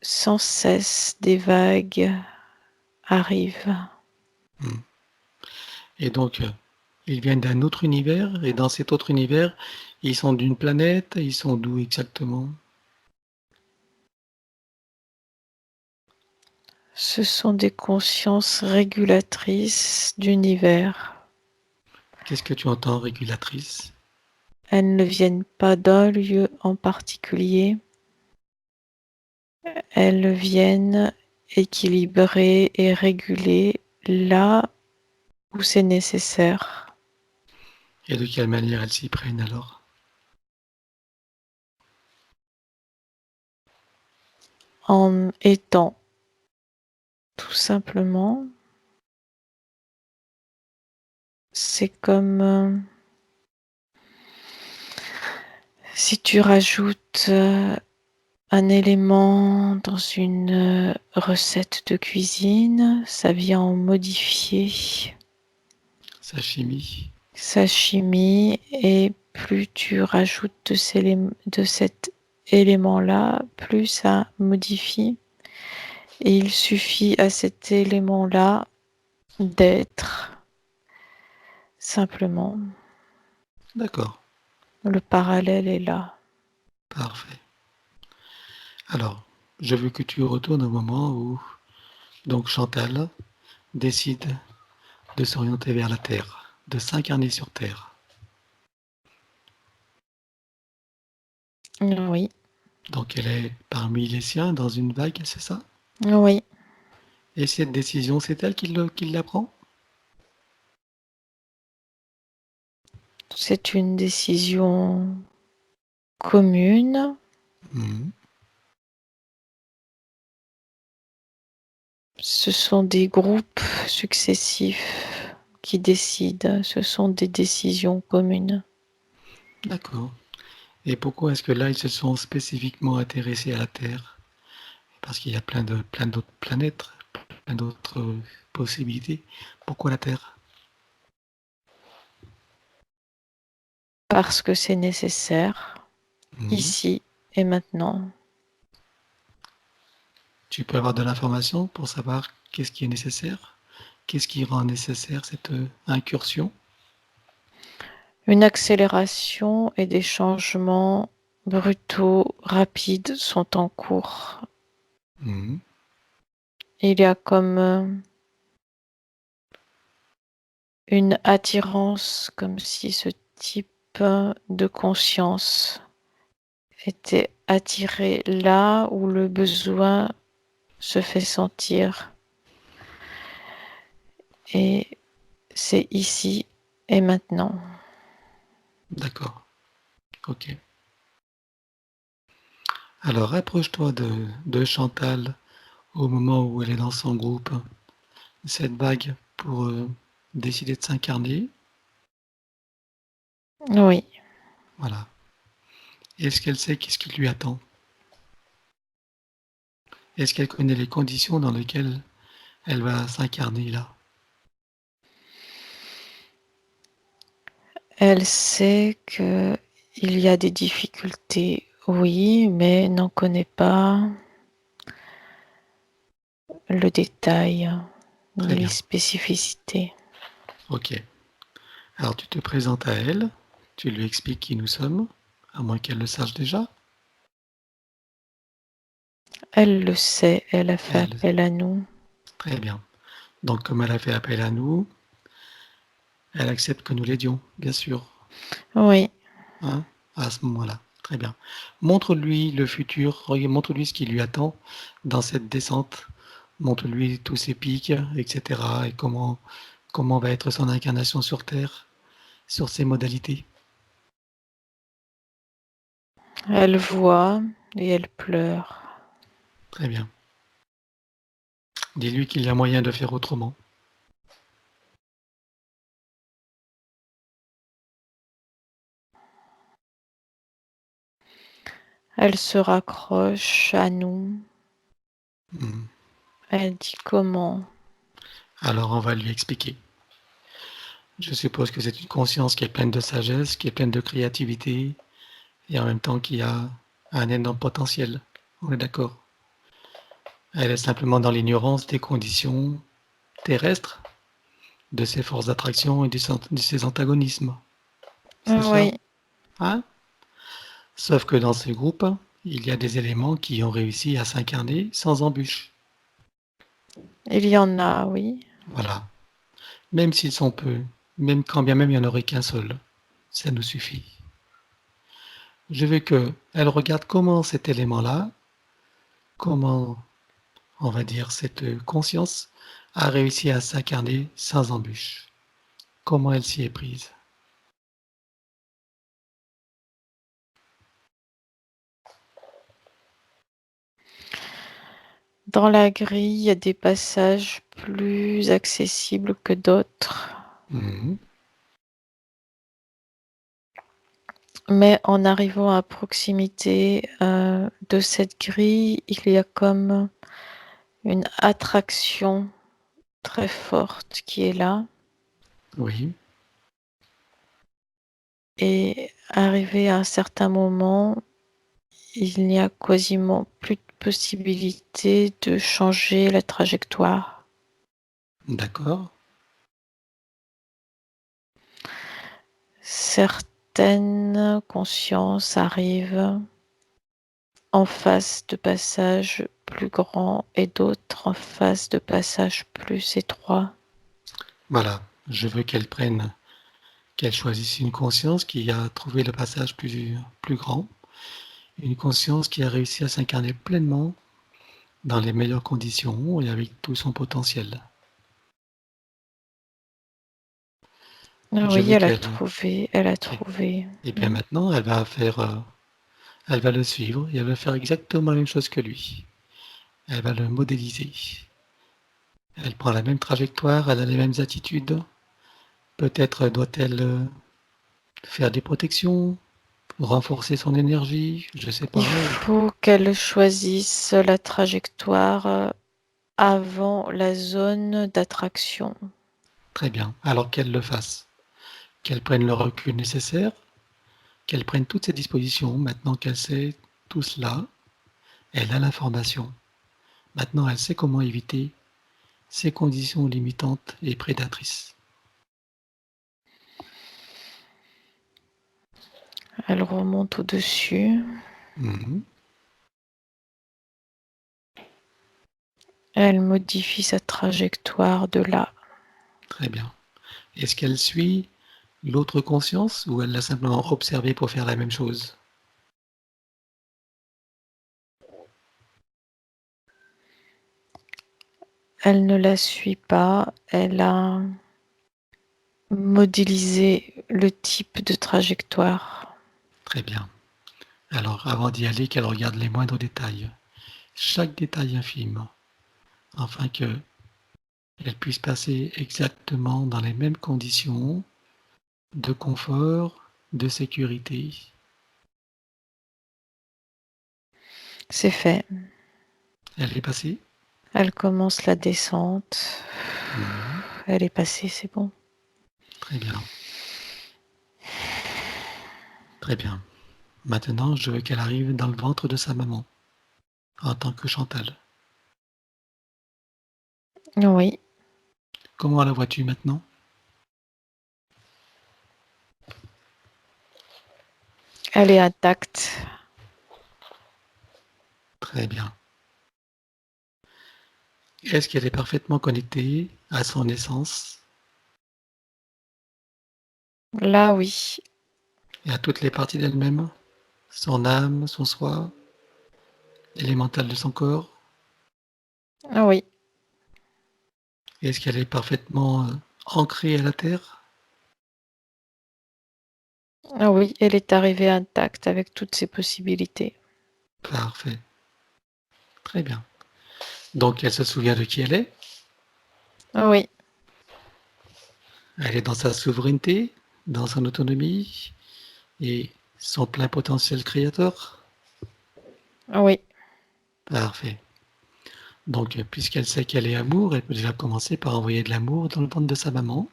S3: sans cesse des vagues arrivent.
S1: Hmm. Et donc, ils viennent d'un autre univers, et dans cet autre univers, ils sont d'une planète, ils sont d'où exactement?
S3: Ce sont des consciences régulatrices d'univers.
S1: Qu'est-ce que tu entends, régulatrice?
S3: Elles ne viennent pas d'un lieu en particulier. Elles viennent équilibrer et réguler là où c'est nécessaire.
S1: Et de quelle manière elles s'y prennent alors?
S3: En étant tout simplement, c'est comme si tu rajoutes un élément dans une recette de cuisine, ça vient en modifier
S1: Sa chimie?
S3: sa chimie et plus tu rajoutes de cet élément-là, plus ça modifie. Et il suffit à cet élément-là d'être simplement.
S1: D'accord,
S3: Le parallèle est là.
S1: parfait. Alors, je veux que tu retournes au moment où donc Chantal décide de s'orienter vers la Terre, de s'incarner sur Terre.
S3: Oui,
S1: Donc elle est parmi les siens dans une vague, c'est ça?
S3: oui.
S1: Et cette décision, c'est elle qui la prend?
S3: C'est une décision commune.
S1: Mhm.
S3: Ce sont des groupes successifs qui décident. Ce sont des décisions communes.
S1: D'accord. Et pourquoi est-ce que là, ils se sont spécifiquement intéressés à la Terre? Parce qu'il y a plein d'autres planètes, plein d'autres possibilités. Pourquoi la Terre?
S3: Parce que c'est nécessaire,
S1: Mhm.
S3: ici et maintenant.
S1: Tu peux avoir de l'information pour savoir qu'est-ce qui est nécessaire? Qu'est-ce qui rend nécessaire cette incursion?
S3: Une accélération et des changements brutaux, rapides sont en cours.
S1: Mhm.
S3: Il y a comme une attirance comme si ce type de conscience était attiré là où le besoin se fait sentir. Et c'est ici et maintenant.
S1: D'accord. Ok. Alors, rapproche-toi de Chantal au moment où elle est dans son groupe, cette vague, pour décider de s'incarner.
S3: Oui,
S1: Voilà. Est-ce qu'elle sait qu'est-ce qui lui attend? Est-ce qu'elle connaît les conditions dans lesquelles elle va s'incarner là?
S3: elle sait que il y a des difficultés, oui, mais n'en connaît pas le détail
S1: Très
S3: ni les
S1: bien.
S3: spécificités.
S1: Ok. Alors, tu te présentes à elle, tu lui expliques qui nous sommes, à moins qu'elle le sache déjà.
S3: Elle le sait, elle a fait
S1: Elle,
S3: appel à nous.
S1: très bien. Donc, comme elle a fait appel à nous, elle accepte que nous l'aidions, bien sûr.
S3: Oui,
S1: Hein, à ce moment-là. Très bien. Montre-lui le futur, montre-lui ce qui lui attend dans cette descente. Montre-lui tous ses pics, etc. Et comment va être son incarnation sur Terre, sur ses modalités.
S3: elle voit et elle pleure.
S1: Très bien. Dis-lui qu'il y a moyen de faire autrement.
S3: Elle se raccroche à nous.
S1: Hmm.
S3: Elle dit comment.
S1: Alors on va lui expliquer. Je suppose que c'est une conscience qui est pleine de sagesse, qui est pleine de créativité, et en même temps qui a un énorme potentiel. On est d'accord. Elle est simplement dans l'ignorance des conditions terrestres, de ses forces d'attraction et de ses antagonismes. C'est ça?
S3: Oui,
S1: Hein? Sauf que dans ce groupe, il y a des éléments qui ont réussi à s'incarner sans embûche.
S3: il y en a, oui.
S1: Voilà. Même s'ils sont peu, même quand bien même il n'y en aurait qu'un seul, ça nous suffit. Je veux qu'elle regarde comment cet élément-là, comment, on va dire, cette conscience a réussi à s'incarner sans embûche. Comment elle s'y est prise.
S3: Dans la grille, il y a des passages plus accessibles que d'autres.
S1: Mhm.
S3: Mais en arrivant à proximité de cette grille, il y a comme une attraction très forte qui est là.
S1: Oui,
S3: Et arrivé à un certain moment, il n'y a quasiment plus de possibilité de changer la trajectoire.
S1: d'accord.
S3: Certaines consciences arrivent en phase de passage plus grand et d'autres en phase de passage plus étroit.
S1: Voilà. Je veux qu'elle choisisse une conscience qui a trouvé le passage plus grand, une conscience qui a réussi à s'incarner pleinement dans les meilleures conditions et avec tout son potentiel. Je
S3: Oui,
S1: veux
S3: elle a
S1: qu'elle
S3: trouvé, elle a
S1: et,
S3: trouvé.
S1: et bien maintenant, elle va le suivre et elle va faire exactement la même chose que lui. Elle va le modéliser. Elle prend la même trajectoire, elle a les mêmes attitudes. Peut-être doit-elle faire des protections, renforcer son énergie, je sais
S3: Il
S1: pas.
S3: faut qu'elle choisisse la trajectoire avant la zone d'attraction.
S1: Très bien. Alors qu'elle le fasse. Qu'elle prenne le recul nécessaire, qu'elle prenne toutes ses dispositions. Maintenant qu'elle sait tout cela, elle a l'information. Maintenant, elle sait comment éviter ces conditions limitantes et prédatrices.
S3: Elle remonte au-dessus.
S1: Mhm.
S3: Elle modifie sa trajectoire de là.
S1: Très bien. Est-ce qu'elle suit l'autre conscience ou elle l'a simplement observé pour faire la même chose?
S3: Elle ne la suit pas, elle a modélisé le type de trajectoire.
S1: Très bien. Alors, avant d'y aller, qu'elle regarde les moindres détails, chaque détail infime, afin qu'elle puisse passer exactement dans les mêmes conditions de confort, de sécurité.
S3: C'est fait.
S1: Elle est passée?
S3: Elle commence la descente.
S1: Mhm.
S3: Elle est passée, c'est bon.
S1: Très bien. Très bien. Maintenant, je veux qu'elle arrive dans le ventre de sa maman, en tant que Chantal.
S3: Oui,
S1: Comment la vois-tu maintenant?
S3: elle est intacte.
S1: Très bien. Est-ce qu'elle est parfaitement connectée à son essence
S3: Là, oui.
S1: et à toutes les parties d'elle-même? Son âme, son soi, l'élémental de son corps?
S3: Oui.
S1: Est-ce qu'elle est parfaitement ancrée à la Terre?
S3: Oui, elle est arrivée intacte avec toutes ses possibilités.
S1: Parfait. Très bien. Donc elle se souvient de qui elle est?
S3: Oui,
S1: Elle est dans sa souveraineté, dans son autonomie et son plein potentiel créateur?
S3: oui.
S1: Parfait. Donc, puisqu'elle sait qu'elle est amour, elle peut déjà commencer par envoyer de l'amour dans le ventre de sa maman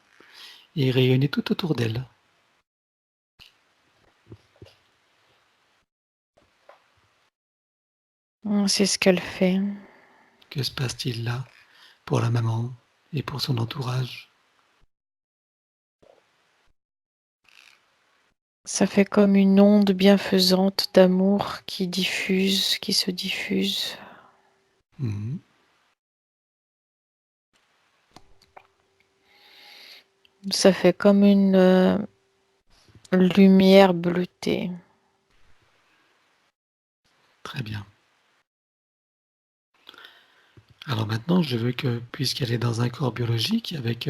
S1: et rayonner tout autour d'elle.
S3: C'est ce qu'elle fait.
S1: Que se passe-t-il là pour la maman et pour son entourage?
S3: Ça fait comme une onde bienfaisante d'amour qui diffuse, qui se diffuse.
S1: Mhm.
S3: Ça fait comme une lumière bleutée.
S1: Très bien. Alors maintenant, je veux que, puisqu'elle est dans un corps biologique avec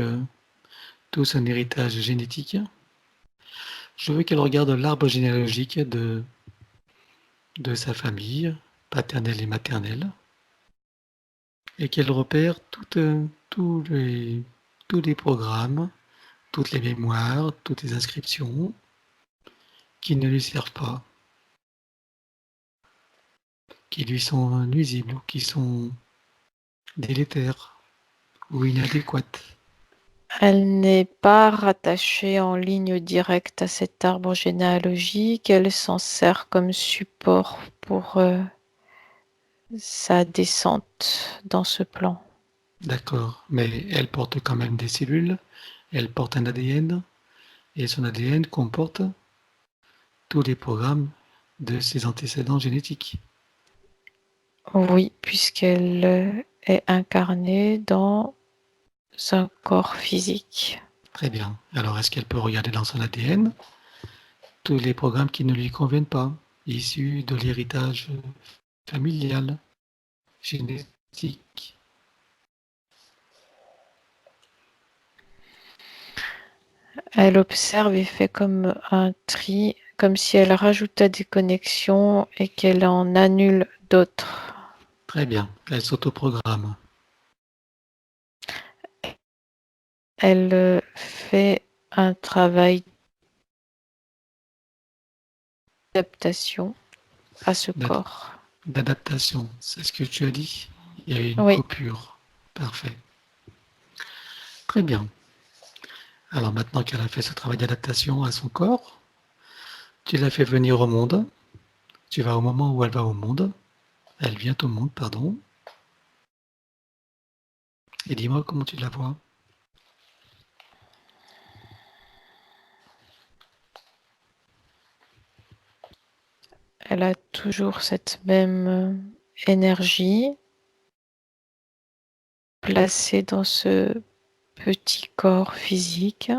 S1: tout son héritage génétique, je veux qu'elle regarde l'arbre généalogique de sa famille, paternelle et maternelle, et qu'elle repère tous les programmes, toutes les mémoires, toutes les inscriptions qui ne lui servent pas, qui lui sont nuisibles ou qui sont délétères ou inadéquates.
S3: Elle n'est pas rattachée en ligne directe à cet arbre généalogique. Elle s'en sert comme support pour sa descente dans ce plan.
S1: D'accord, mais elle porte quand même des cellules, elle porte un ADN, et son ADN comporte tous les programmes de ses antécédents génétiques.
S3: Oui, puisqu'elle est incarnée dans un corps physique.
S1: Très bien. Alors, est-ce qu'elle peut regarder dans son ADN tous les programmes qui ne lui conviennent pas, issus de l'héritage familial, génétique?
S3: Elle observe et fait comme un tri, comme si elle rajoutait des connexions et qu'elle en annule d'autres.
S1: Très bien. Elle s'autoprogramme.
S3: Elle fait un travail d'adaptation à ce
S1: D'ad-
S3: corps.
S1: D'adaptation, c'est ce que tu as dit? Il y a eu une
S3: Oui,
S1: coupure. Parfait. Très bien. Alors maintenant qu'elle a fait ce travail d'adaptation à son corps, tu l'as fait venir au monde. Tu vas au moment où elle va au monde. Elle vient au monde, pardon. Et dis-moi comment tu la vois.
S3: elle a toujours cette même énergie placée dans ce petit corps physique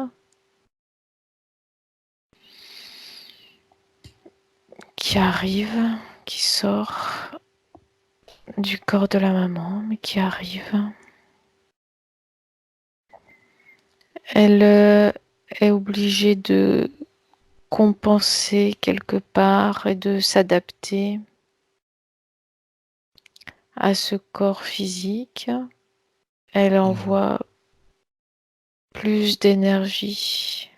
S3: qui arrive, qui sort du corps de la maman, mais qui arrive. Elle est obligée de compenser quelque part et de s'adapter à ce corps physique. Elle envoie plus d'énergie,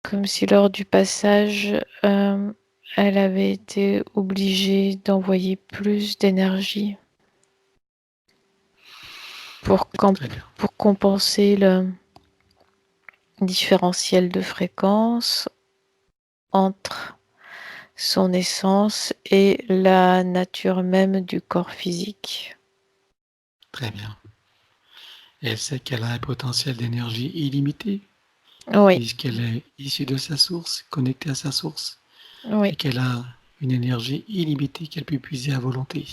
S3: comme si lors du passage, elle avait été obligée d'envoyer plus d'énergie pour
S1: Très bien.
S3: compenser le différentiel de fréquence entre son essence et la nature même du corps physique.
S1: Très bien. Et elle sait qu'elle a un potentiel d'énergie illimité,
S3: Oui,
S1: puisqu'elle est issue de sa source, connectée à sa source,
S3: oui,
S1: et qu'elle a une énergie illimitée qu'elle peut puiser à volonté.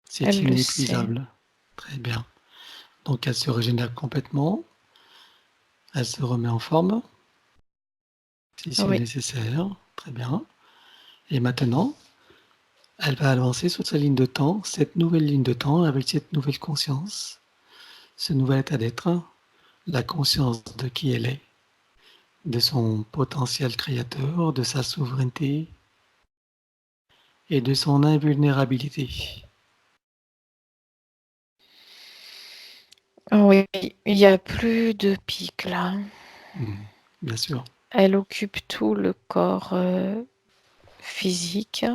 S1: C'est
S3: elle le sait.
S1: inépuisable. Très bien. Donc elle se régénère complètement, elle se remet en forme, si c'est
S3: Oui,
S1: nécessaire. Très bien. Et maintenant, elle va avancer sur sa ligne de temps, cette nouvelle ligne de temps, avec cette nouvelle conscience, ce nouvel état d'être, la conscience de qui elle est, de son potentiel créateur, de sa souveraineté et de son invulnérabilité.
S3: oui, il n'y a plus de pic là.
S1: Bien sûr.
S3: Elle occupe tout le corps physique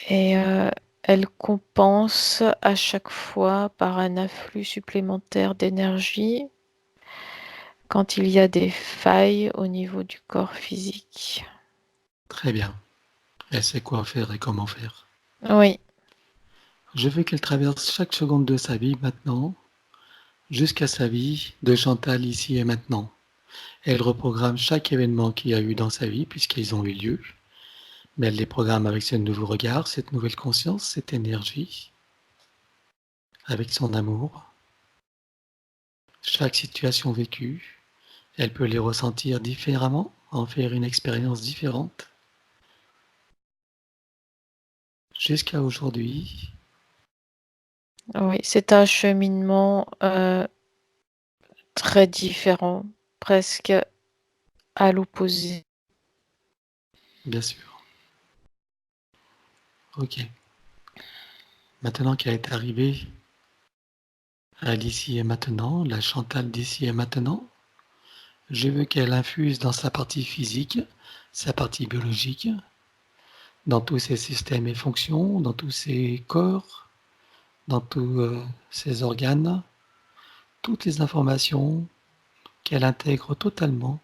S3: et elle compense à chaque fois par un afflux supplémentaire d'énergie quand il y a des failles au niveau du corps physique.
S1: Très bien. Elle sait quoi faire et comment faire.
S3: Oui,
S1: Je veux qu'elle traverse chaque seconde de sa vie maintenant, jusqu'à sa vie de Chantal ici et maintenant. Elle reprogramme chaque événement qu'il y a eu dans sa vie, puisqu'ils ont eu lieu, mais elle les programme avec ce nouveau regard, cette nouvelle conscience, cette énergie, avec son amour. Chaque situation vécue, elle peut les ressentir différemment, en faire une expérience différente, jusqu'à aujourd'hui.
S3: oui, c'est un cheminement très différent, presque à l'opposé.
S1: Bien sûr. Ok. Maintenant qu'elle est arrivée à l'ici et maintenant, la Chantal d'ici et maintenant, je veux qu'elle infuse dans sa partie physique, sa partie biologique, dans tous ses systèmes et fonctions, dans tous ses corps, dans tous ses organes, toutes les informations qu'elle intègre totalement,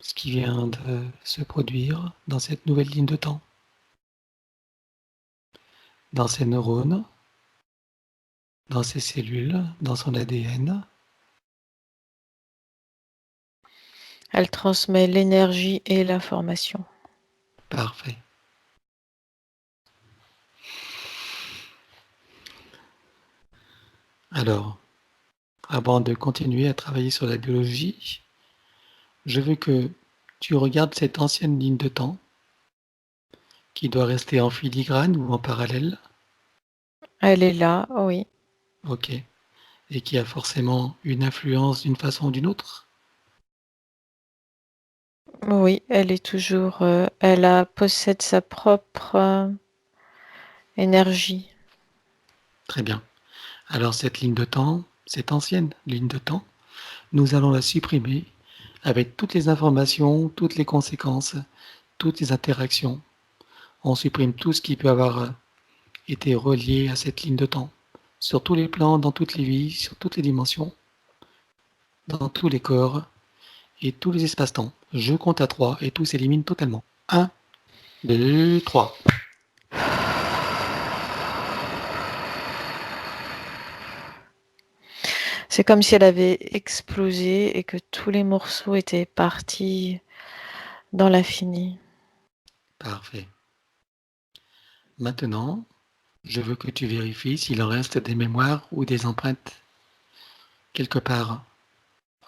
S1: ce qui vient de se produire dans cette nouvelle ligne de temps, dans ses neurones, dans ses cellules, dans son ADN.
S3: Elle transmet l'énergie et l'information.
S1: Parfait. Alors, avant de continuer à travailler sur la biologie, je veux que tu regardes cette ancienne ligne de temps qui doit rester en filigrane ou en parallèle,
S3: Elle est là, oui.
S1: ok, et qui a forcément une influence d'une façon ou d'une autre.
S3: Oui, elle est toujours, possède sa propre énergie.
S1: Très bien. Alors cette ligne de temps, cette ancienne ligne de temps, nous allons la supprimer avec toutes les informations, toutes les conséquences, toutes les interactions. On supprime tout ce qui peut avoir été relié à cette ligne de temps, sur tous les plans, dans toutes les vies, sur toutes les dimensions, dans tous les corps et tous les espaces-temps. Je compte à 3 et tout s'élimine totalement. 1, 2, 3.
S3: C'est comme si elle avait explosé et que tous les morceaux étaient partis dans l'infini.
S1: Parfait. Maintenant, je veux que tu vérifies s'il en reste des mémoires ou des empreintes quelque part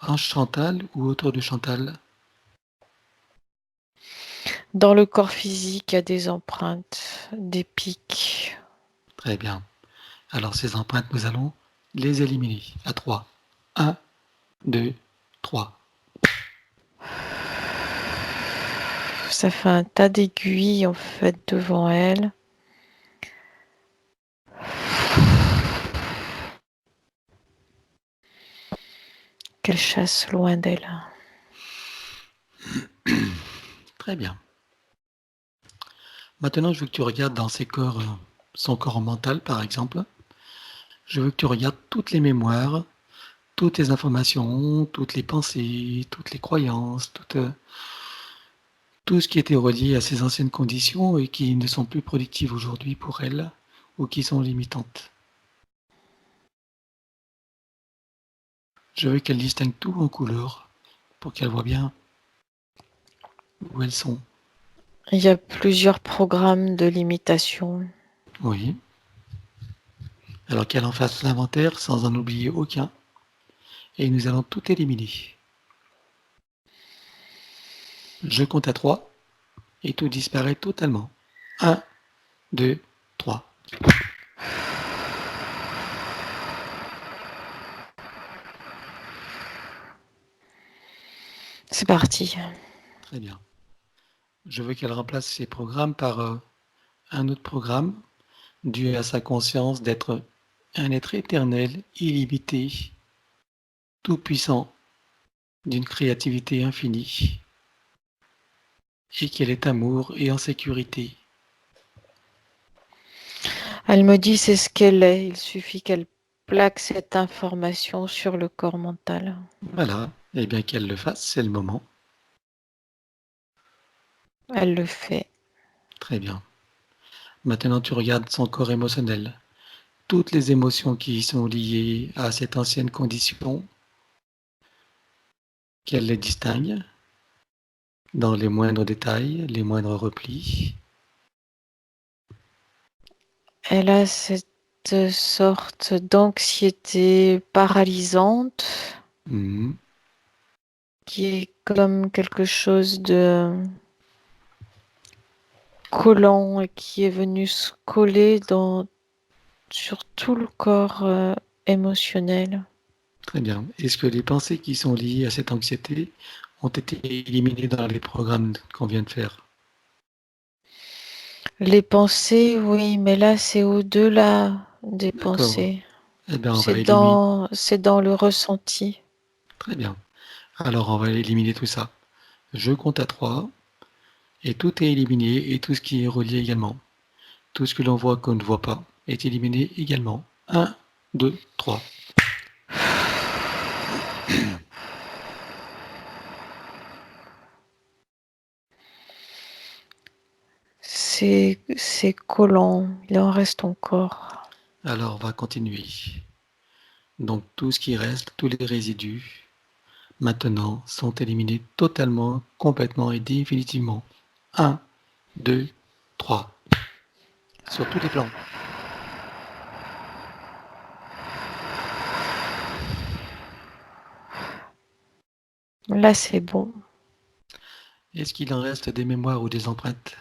S1: en Chantal ou autour de Chantal.
S3: Dans le corps physique, il y a des empreintes, des pics.
S1: Très bien. Alors ces empreintes, nous allons les éliminer à 3. 1, 2, 3.
S3: Ça fait un tas d'aiguilles en fait devant elle. Qu'elle chasse loin d'elle.
S1: Très bien. Maintenant, je veux que tu regardes dans ses corps, son corps mental par exemple. Je veux que tu regardes toutes les mémoires, toutes les informations, toutes les pensées, toutes les croyances, tout ce qui était relié à ces anciennes conditions et qui ne sont plus productives aujourd'hui pour elle ou qui sont limitantes. Je veux qu'elle distingue tout en couleurs pour qu'elle voit bien où elles sont.
S3: Il y a plusieurs programmes de limitation.
S1: Oui. Alors qu'elle en fasse l'inventaire sans en oublier aucun. Et nous allons tout éliminer. Je compte à 3 et tout disparaît totalement. 1, 2, 3.
S3: C'est parti.
S1: Très bien. Je veux qu'elle remplace ces programmes par un autre programme dû à sa conscience d'être un être éternel, illimité, tout-puissant, d'une créativité infinie, et qu'elle est amour et en sécurité.
S3: Elle me dit c'est ce qu'elle est. Il suffit qu'elle plaque cette information sur le corps mental.
S1: Voilà, et bien qu'elle le fasse, c'est le moment.
S3: Elle le fait.
S1: Très bien. Maintenant, tu regardes son corps émotionnel. Toutes les émotions qui sont liées à cette ancienne condition, qu'elle les distingue dans les moindres détails, les moindres replis.
S3: Elle a cette sorte d'anxiété paralysante
S1: Mmh.
S3: qui est comme quelque chose de collant et qui est venu se coller sur tout le corps émotionnel.
S1: Très bien. Est-ce que les pensées qui sont liées à cette anxiété ont été éliminées dans les programmes qu'on vient de faire?
S3: Les pensées, oui, mais là, c'est au-delà des
S1: D'accord.
S3: pensées.
S1: Eh bien, on va
S3: C'est
S1: éliminer.
S3: dans le ressenti.
S1: Très bien. Alors, on va éliminer tout ça. Je compte à 3 et tout est éliminé et tout ce qui est relié également. Tout ce que l'on voit qu'on ne voit pas est éliminé également. 1, 2, 3.
S3: C'est collant. Il en reste encore.
S1: Alors, on va continuer. Donc, tout ce qui reste, tous les résidus, maintenant, sont éliminés totalement, complètement et définitivement. 1, 2, 3. Sur tous les plans.
S3: Là, c'est bon.
S1: Est-ce qu'il en reste des mémoires ou des empreintes?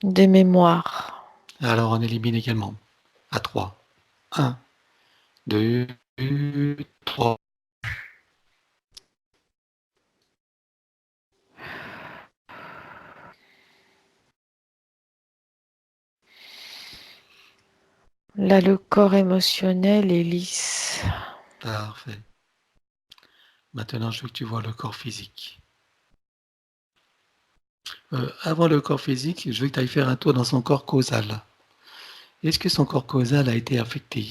S3: Des mémoires.
S1: Alors, on élimine également. À 3. 1, 2, 3.
S3: Là, le corps émotionnel est lisse.
S1: Parfait. Maintenant, je veux que tu vois le corps physique. Avant le corps physique, je veux que tu ailles faire un tour dans son corps causal. Est-ce que son corps causal a été affecté?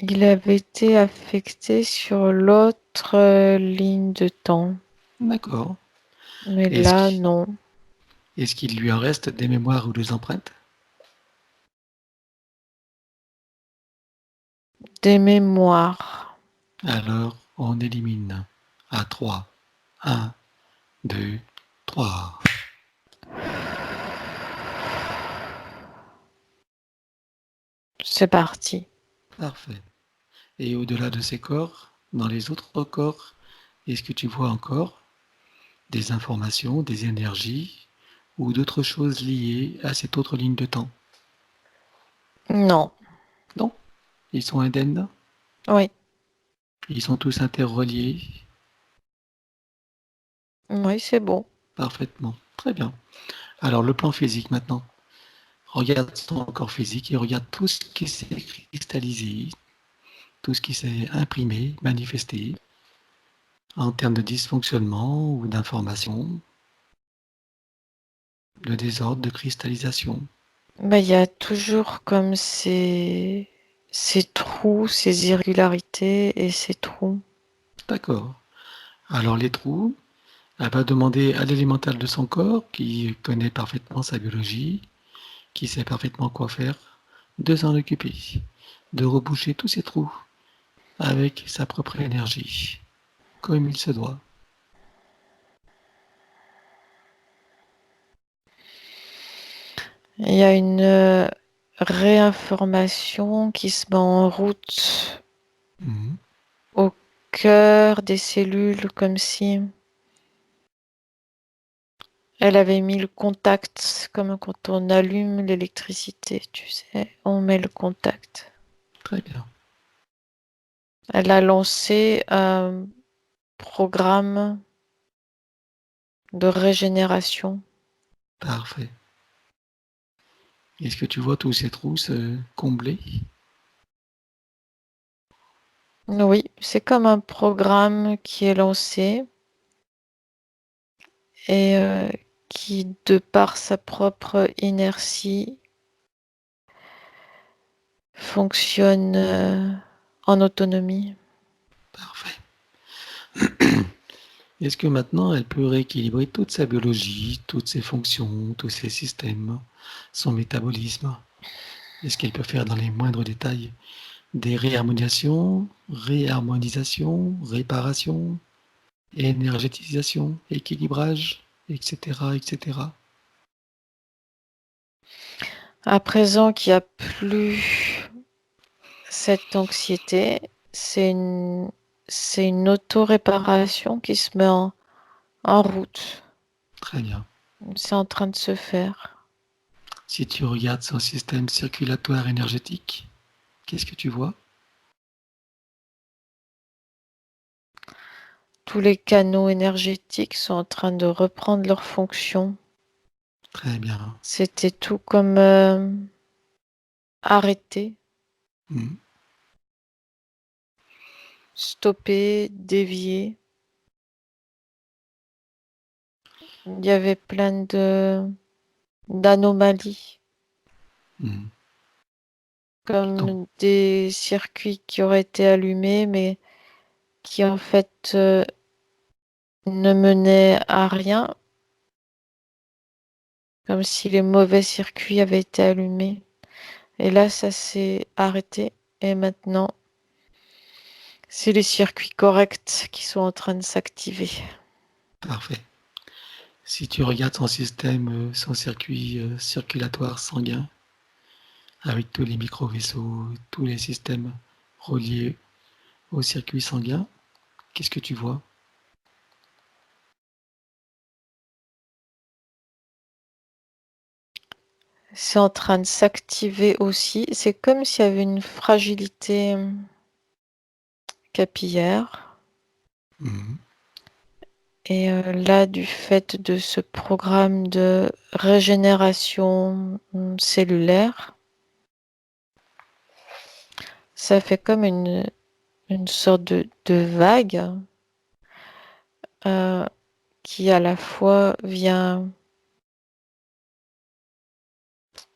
S3: Il avait été affecté sur l'autre ligne de temps.
S1: D'accord.
S3: Mais
S1: Est-ce
S3: là,
S1: qu'il
S3: non.
S1: est-ce qu'il lui en reste des mémoires ou des empreintes?
S3: Des mémoires.
S1: Alors, on élimine à 3. 1, 2, 3.
S3: C'est parti.
S1: Parfait. Et au-delà de ces corps, dans les autres corps, est-ce que tu vois encore des informations, des énergies ou d'autres choses liées à cette autre ligne de temps?
S3: Non.
S1: Non, ils sont indemnes,
S3: Oui.
S1: ils sont tous interreliés
S3: Oui, c'est bon.
S1: parfaitement. Très bien. Alors le plan physique maintenant. Regarde ton corps physique et regarde tout ce qui s'est cristallisé, tout ce qui s'est imprimé, manifesté en termes de dysfonctionnement ou d'information, de désordre, de cristallisation.
S3: Il y a toujours comme ces trous, ces irrégularités et ces trous.
S1: D'accord. Alors les trous, elle va demander à l'élémental de son corps, qui connaît parfaitement sa biologie, qui sait parfaitement quoi faire, de s'en occuper, de reboucher tous ces trous avec sa propre énergie, comme il se doit.
S3: Il y a une réinformation qui se met en route
S1: Mhm.
S3: au cœur des cellules, comme si elle avait mis le contact, comme quand on allume l'électricité, tu sais, on met le contact.
S1: Très bien.
S3: Elle a lancé un programme de régénération.
S1: Parfait. Est-ce que tu vois tous ces trous se combler?
S3: Oui, c'est comme un programme qui est lancé et qui, de par sa propre inertie, fonctionne en autonomie.
S1: Parfait. Est-ce que maintenant elle peut rééquilibrer toute sa biologie, toutes ses fonctions, tous ses systèmes, son métabolisme? Est-ce qu'elle peut faire dans les moindres détails des réharmonisation, réparation, énergétisation, équilibrage, etc., etc.
S3: À présent qu'il n'y a plus cette anxiété, c'est une auto-réparation qui se met en route.
S1: Très bien.
S3: C'est en train de se faire.
S1: Si tu regardes son système circulatoire énergétique, qu'est-ce que tu vois?
S3: Tous les canaux énergétiques sont en train de reprendre leur fonction.
S1: Très bien.
S3: C'était tout comme arrêté,
S1: Hmm.
S3: stoppé, dévié. Il y avait plein de d'anomalies,
S1: Hmm. Donc,
S3: comme des circuits qui auraient été allumés, mais qui en fait ne menaient à rien, comme si les mauvais circuits avaient été allumés. Et là, ça s'est arrêté. Et maintenant, c'est les circuits corrects qui sont en train de s'activer.
S1: parfait. Si tu regardes son système, son circuit circulatoire sanguin, avec tous les micro-vaisseaux, tous les systèmes reliés au circuit sanguin, qu'est-ce que tu vois?
S3: C'est en train de s'activer aussi. C'est comme s'il y avait une fragilité capillaire.
S1: Hmm.
S3: Et là, du fait de ce programme de régénération cellulaire, ça fait comme une sorte de vague euh, qui à la fois vient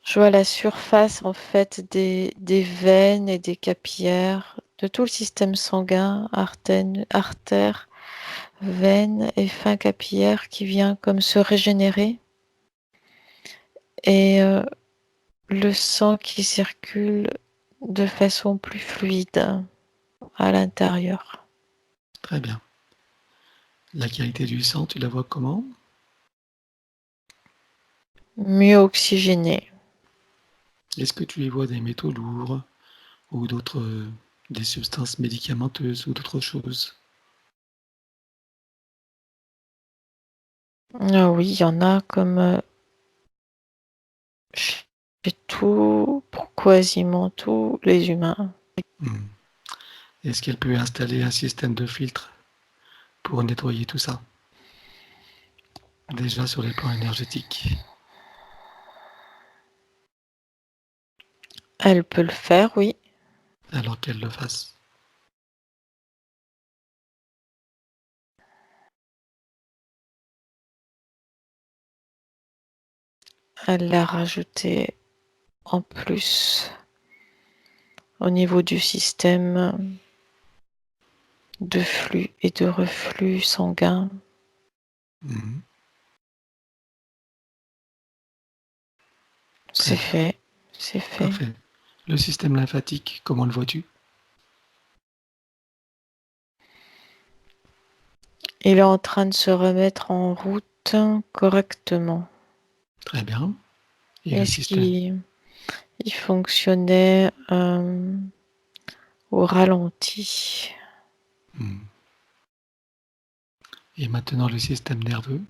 S3: jouer à la surface en fait des veines et des capillaires, de tout le système sanguin, artères, veines et fins capillaires qui vient comme se régénérer. Et le sang qui circule de façon plus fluide. à l'intérieur.
S1: Très bien. La qualité du sang, tu la vois comment?
S3: Mieux oxygéné.
S1: Est-ce que tu y vois des métaux lourds ou d'autres, des substances médicamenteuses ou d'autres choses?
S3: Ah oui, il y en a comme chez tout, pour quasiment tous les humains.
S1: Hmm. Est-ce qu'elle peut installer un système de filtre pour nettoyer tout ça? Déjà sur les plans énergétiques.
S3: Elle peut le faire, oui.
S1: Alors qu'elle le fasse.
S3: Elle l'a rajouté en plus au niveau du système de flux et de reflux sanguin.
S1: Hmm. Très
S3: C'est
S1: bien.
S3: fait, c'est fait.
S1: Parfait. Le système lymphatique, comment le vois-tu?
S3: Il est en train de se remettre en route correctement.
S1: Très bien. Et le
S3: Est-ce
S1: système?
S3: qu'il fonctionnait au ralenti?
S1: Hmm. Et maintenant le système nerveux?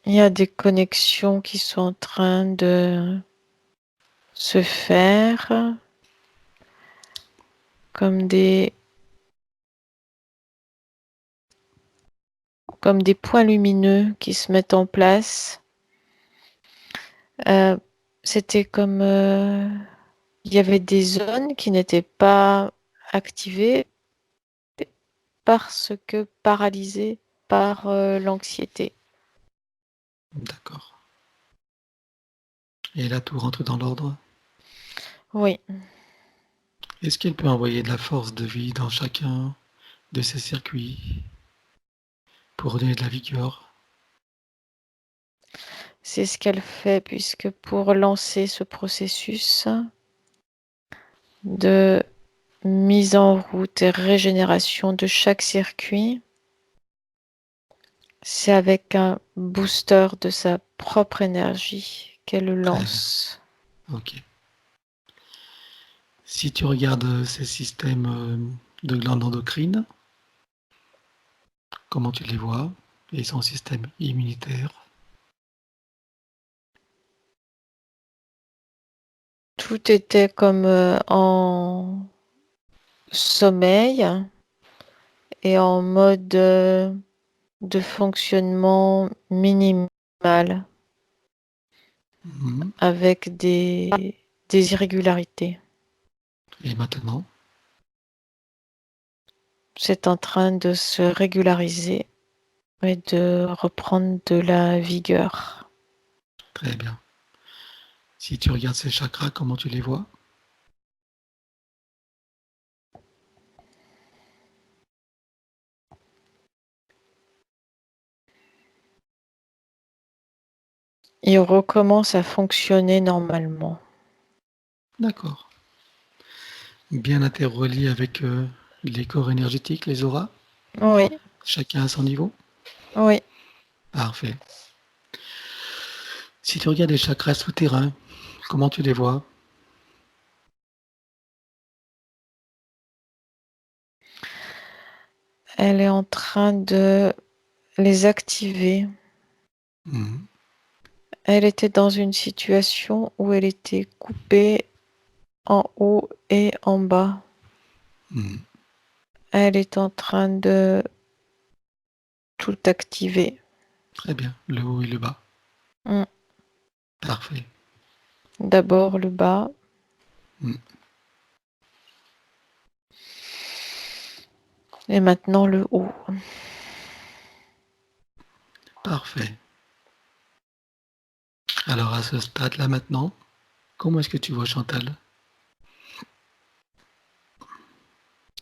S3: Il y a des connexions qui sont en train de se faire comme des points lumineux qui se mettent en place. C'était comme il y avait des zones qui n'étaient pas activées parce que paralysées par l'anxiété.
S1: D'accord. Et là, tout rentre dans l'ordre?
S3: Oui,
S1: Est-ce qu'elle peut envoyer de la force de vie dans chacun de ces circuits pour redonner de la vigueur?
S3: c'est ce qu'elle fait puisque pour lancer ce processus de mise en route et régénération de chaque circuit, c'est avec un booster de sa propre énergie qu'elle le
S1: Très bien.
S3: lance.
S1: Ok. Si tu regardes ces systèmes de glandes endocrines, comment tu les vois? Et son système immunitaire?
S3: Tout était comme en sommeil et en mode de fonctionnement minimal
S1: Mhm.
S3: avec des irrégularités.
S1: Et maintenant?
S3: C'est en train de se régulariser et de reprendre de la vigueur.
S1: Très bien. Si tu regardes ces chakras, comment tu les vois?
S3: Il recommence à fonctionner normalement.
S1: D'accord. Bien interreliés avec les corps énergétiques, les auras?
S3: Oui,
S1: Chacun à son niveau?
S3: oui.
S1: Parfait. Si tu regardes les chakras souterrains, comment tu les vois?
S3: Elle est en train de les activer.
S1: Mhm.
S3: Elle était dans une situation où elle était coupée en haut et en bas.
S1: Mhm.
S3: Elle est en train de tout activer.
S1: Très bien. Le haut et le bas.
S3: Mm.
S1: Parfait.
S3: D'abord le bas,
S1: Mhm.
S3: et maintenant le haut.
S1: Parfait. Alors à ce stade-là maintenant, comment est-ce que tu vois Chantal?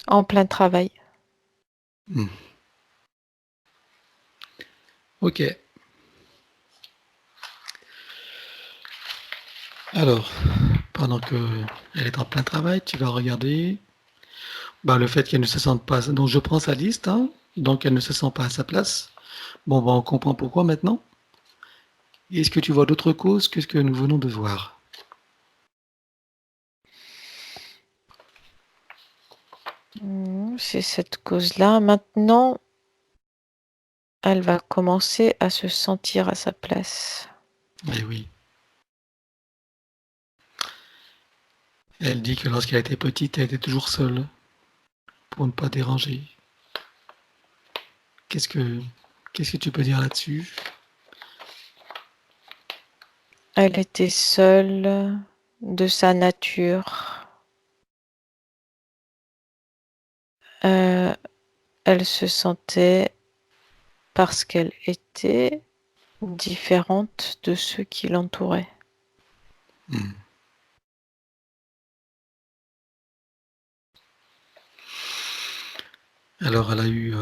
S3: En plein travail.
S1: Mhm. Ok. Alors, pendant qu'elle est en plein travail, tu vas regarder le fait qu'elle ne se sente pas. Donc, je prends sa liste, hein, donc elle ne se sent pas à sa place. Bon, on comprend pourquoi maintenant. Est-ce que tu vois d'autres causes que ce que nous venons de voir?
S3: C'est cette cause-là. Maintenant, elle va commencer à se sentir à sa place.
S1: Eh oui. Elle dit que lorsqu'elle était petite, elle était toujours seule pour ne pas déranger. Qu'est-ce que tu peux dire là-dessus?
S3: Elle était seule de sa nature. Elle se sentait, parce qu'elle était différente de ceux qui l'entouraient.
S1: Hmm. Alors, elle a eu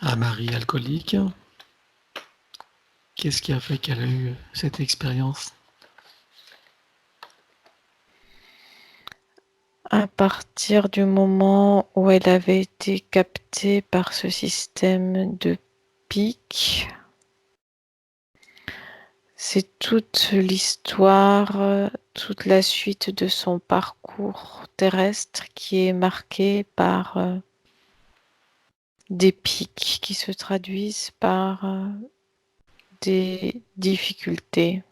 S1: un mari alcoolique. Qu'est-ce qui a fait qu'elle a eu cette expérience?
S3: À partir du moment où elle avait été captée par ce système de pic, c'est toute l'histoire, toute la suite de son parcours terrestre qui est marquée par des pics qui se traduisent par des difficultés.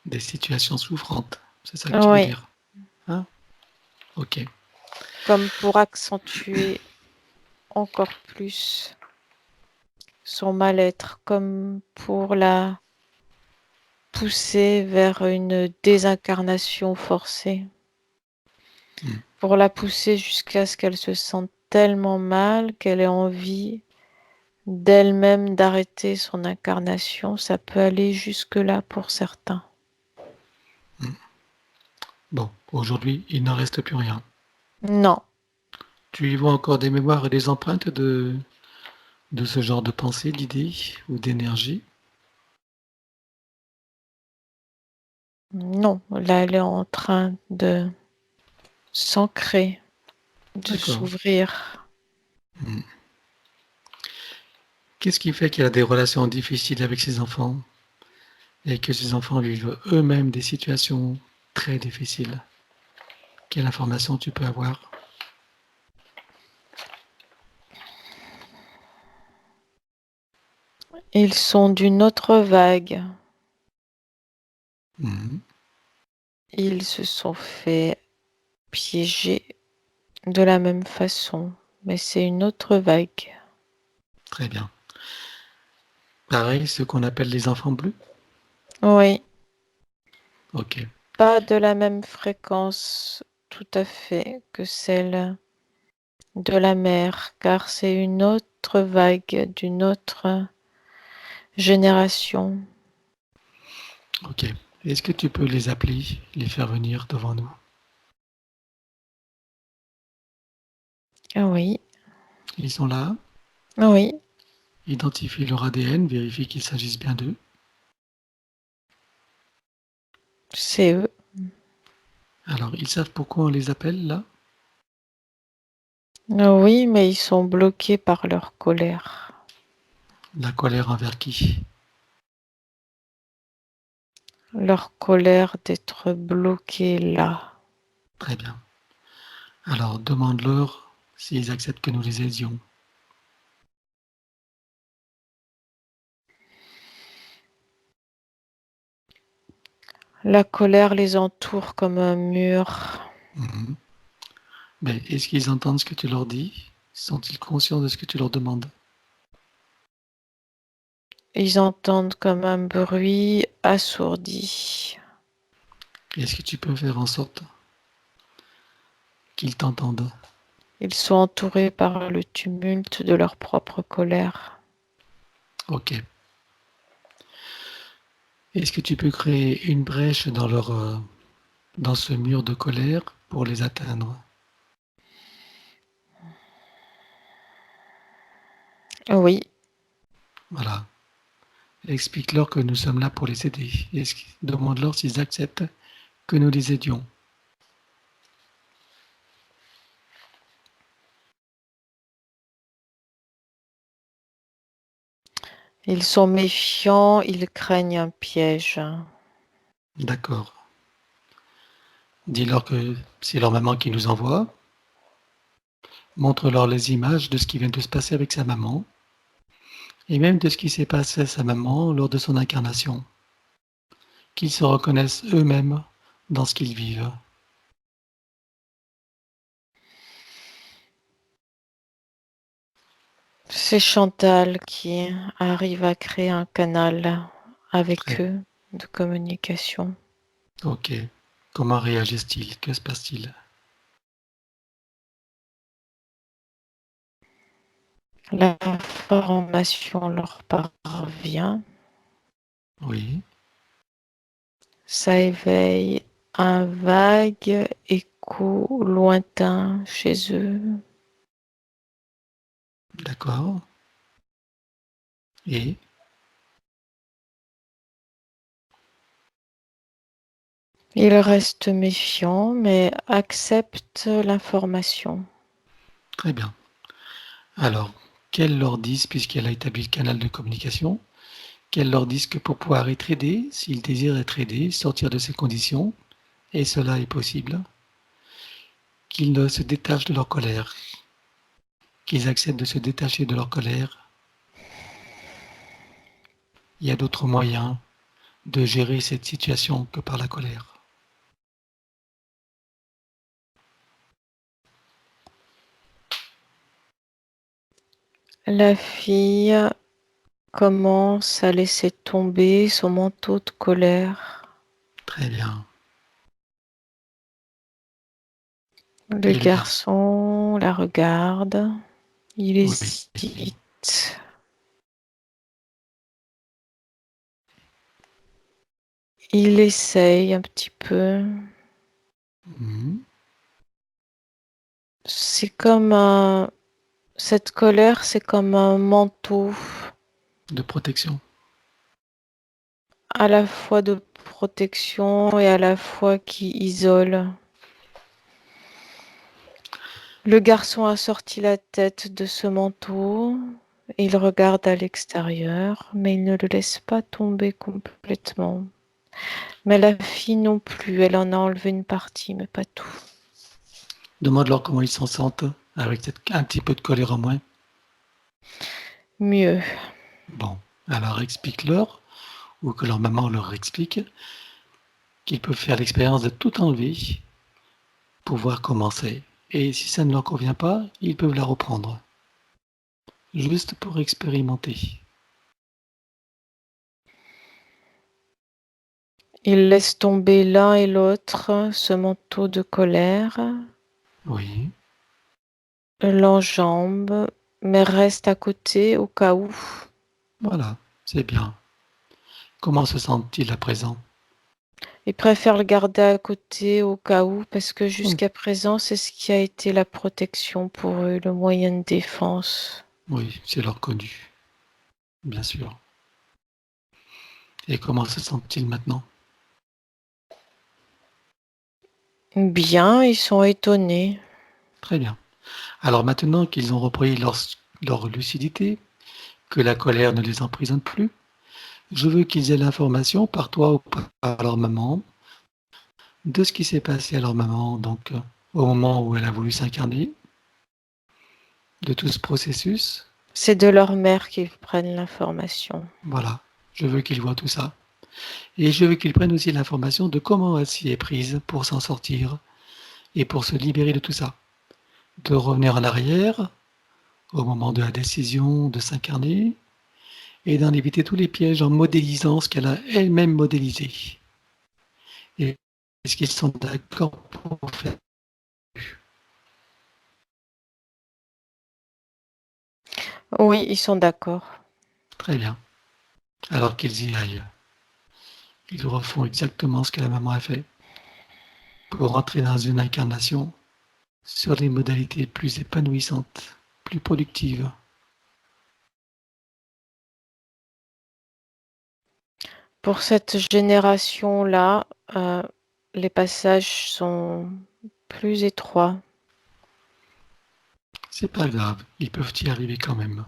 S1: Des situations souffrantes, c'est ça que tu veux
S3: Oui,
S1: dire? Hein? Ok.
S3: comme pour accentuer encore plus son mal-être, comme pour la pousser vers une désincarnation forcée,
S1: Hmm.
S3: pour la pousser jusqu'à ce qu'elle se sente tellement mal qu'elle ait envie d'elle-même d'arrêter son incarnation. Ça peut aller jusque-là pour certains.
S1: Bon, aujourd'hui, il n'en reste plus rien.
S3: Non,
S1: Tu y vois encore des mémoires et des empreintes de ce genre de pensée, d'idées ou d'énergie?
S3: non, là elle est en train de s'ancrer, de
S1: D'accord.
S3: s'ouvrir.
S1: Hmm. Qu'est-ce qui fait qu'elle a des relations difficiles avec ses enfants et que ses enfants vivent eux-mêmes des situations très difficiles? Quelle information tu peux avoir?
S3: Ils sont d'une autre vague.
S1: Hmm.
S3: Ils se sont fait piéger de la même façon, mais c'est une autre vague.
S1: Très bien. Pareil, ce qu'on appelle les enfants bleus?
S3: Oui,
S1: Ok.
S3: pas de la même fréquence tout à fait que celle de la mer, car c'est une autre vague d'une autre génération.
S1: Ok. Est-ce que tu peux les appeler, les faire venir devant nous?
S3: Oui,
S1: Ils sont là.
S3: oui,
S1: Identifie leur ADN, vérifie qu'il s'agisse bien d'eux.
S3: c'est eux.
S1: Alors, ils savent pourquoi on les appelle là?
S3: Oui, mais ils sont bloqués par leur colère.
S1: La colère envers qui?
S3: Leur colère d'être bloqués là.
S1: Très bien. Alors, demande-leur s'ils acceptent que nous les aidions.
S3: La colère les entoure comme un mur.
S1: Mhm. Mais est-ce qu'ils entendent ce que tu leur dis? Sont-ils conscients de ce que tu leur demandes?
S3: Ils entendent comme un bruit assourdi.
S1: Est-ce que tu peux faire en sorte qu'ils t'entendent?
S3: Ils sont entourés par le tumulte de leur propre colère.
S1: Ok. Est-ce que tu peux créer une brèche dans ce mur de colère pour les atteindre?
S3: Oui,
S1: Voilà. Explique-leur que nous sommes là pour les aider. Demande-leur s'ils acceptent que nous les aidions.
S3: Ils sont méfiants, ils craignent un piège.
S1: D'accord. Dis-leur que c'est leur maman qui nous envoie. Montre-leur les images de ce qui vient de se passer avec sa maman et même de ce qui s'est passé à sa maman lors de son incarnation. Qu'ils se reconnaissent eux-mêmes dans ce qu'ils vivent.
S3: C'est Chantal qui arrive à créer un canal avec
S1: Très.
S3: eux de communication.
S1: Ok. Comment réagissent-ils? Que se passe-t-il?
S3: L'information leur parvient.
S1: Oui.
S3: Ça éveille un vague écho lointain chez eux.
S1: D'accord. Et
S3: Ils restent méfiants mais acceptent l'information.
S1: très bien. Alors, qu'elles leur disent, puisqu'elle a établi le canal de communication, qu'elles leur disent que pour pouvoir être aidés, s'ils désirent être aidés, sortir de ces conditions, et cela est possible, qu'ils ne se détachent de leur colère, qu'ils acceptent de se détacher de leur colère. Il y a d'autres moyens de gérer cette situation que par la colère.
S3: La fille commence à laisser tomber son manteau de colère.
S1: Très bien.
S3: Le
S1: Et le garçon?
S3: garçon la regarde. Il
S1: Oui.
S3: hésite. Il essaye un petit peu.
S1: Mhm.
S3: C'est comme un... Cette colère, c'est comme un manteau
S1: De protection.
S3: à la fois de protection et à la fois qui isole. Le garçon a sorti la tête de ce manteau. Il regarde à l'extérieur, mais il ne le laisse pas tomber complètement. Mais la fille non plus, elle en a enlevé une partie, mais pas tout.
S1: Demande-leur comment ils s'en sentent avec un petit peu de colère en moins.
S3: Mieux.
S1: Bon, alors explique-leur, ou que leur maman leur explique, qu'ils peuvent faire l'expérience de tout enlever pour voir comment c'est. Et si ça ne leur convient pas, ils peuvent la reprendre. Juste pour expérimenter.
S3: Ils laissent tomber l'un et l'autre ce manteau de colère,
S1: Oui,
S3: l'enjambe, mais restent à côté au cas où.
S1: voilà, c'est bien. Comment se sentent-ils à présent?
S3: Ils préfèrent le garder à côté au cas où, parce que
S1: Oui,
S3: jusqu'à présent, c'est ce qui a été la protection pour eux, le moyen de défense.
S1: oui, c'est leur connu, bien sûr. Et comment se sentent-ils maintenant?
S3: Bien, ils sont étonnés.
S1: Très bien. Alors maintenant qu'ils ont repris leur lucidité, que la colère ne les emprisonne plus, je veux qu'ils aient l'information par toi ou par leur maman de ce qui s'est passé à leur maman, donc au moment où elle a voulu s'incarner, de tout ce processus.
S3: C'est de leur mère qu'ils prennent l'information.
S1: Voilà, je veux qu'ils voient tout ça. Et je veux qu'ils prennent aussi l'information de comment elle s'y est prise pour s'en sortir et pour se libérer de tout ça. De revenir en arrière au moment de la décision de s'incarner et d'en éviter tous les pièges en modélisant ce qu'elle a elle-même modélisé. Et est-ce qu'ils sont d'accord pour faire?
S3: Oui, ils sont d'accord.
S1: Très bien. Alors qu'ils y aillent. Ils refont exactement ce que la maman a fait pour entrer dans une incarnation sur les modalités plus épanouissantes, plus productives.
S3: Pour cette génération-là, les passages sont plus étroits.
S1: C'est pas grave, ils peuvent y arriver quand même.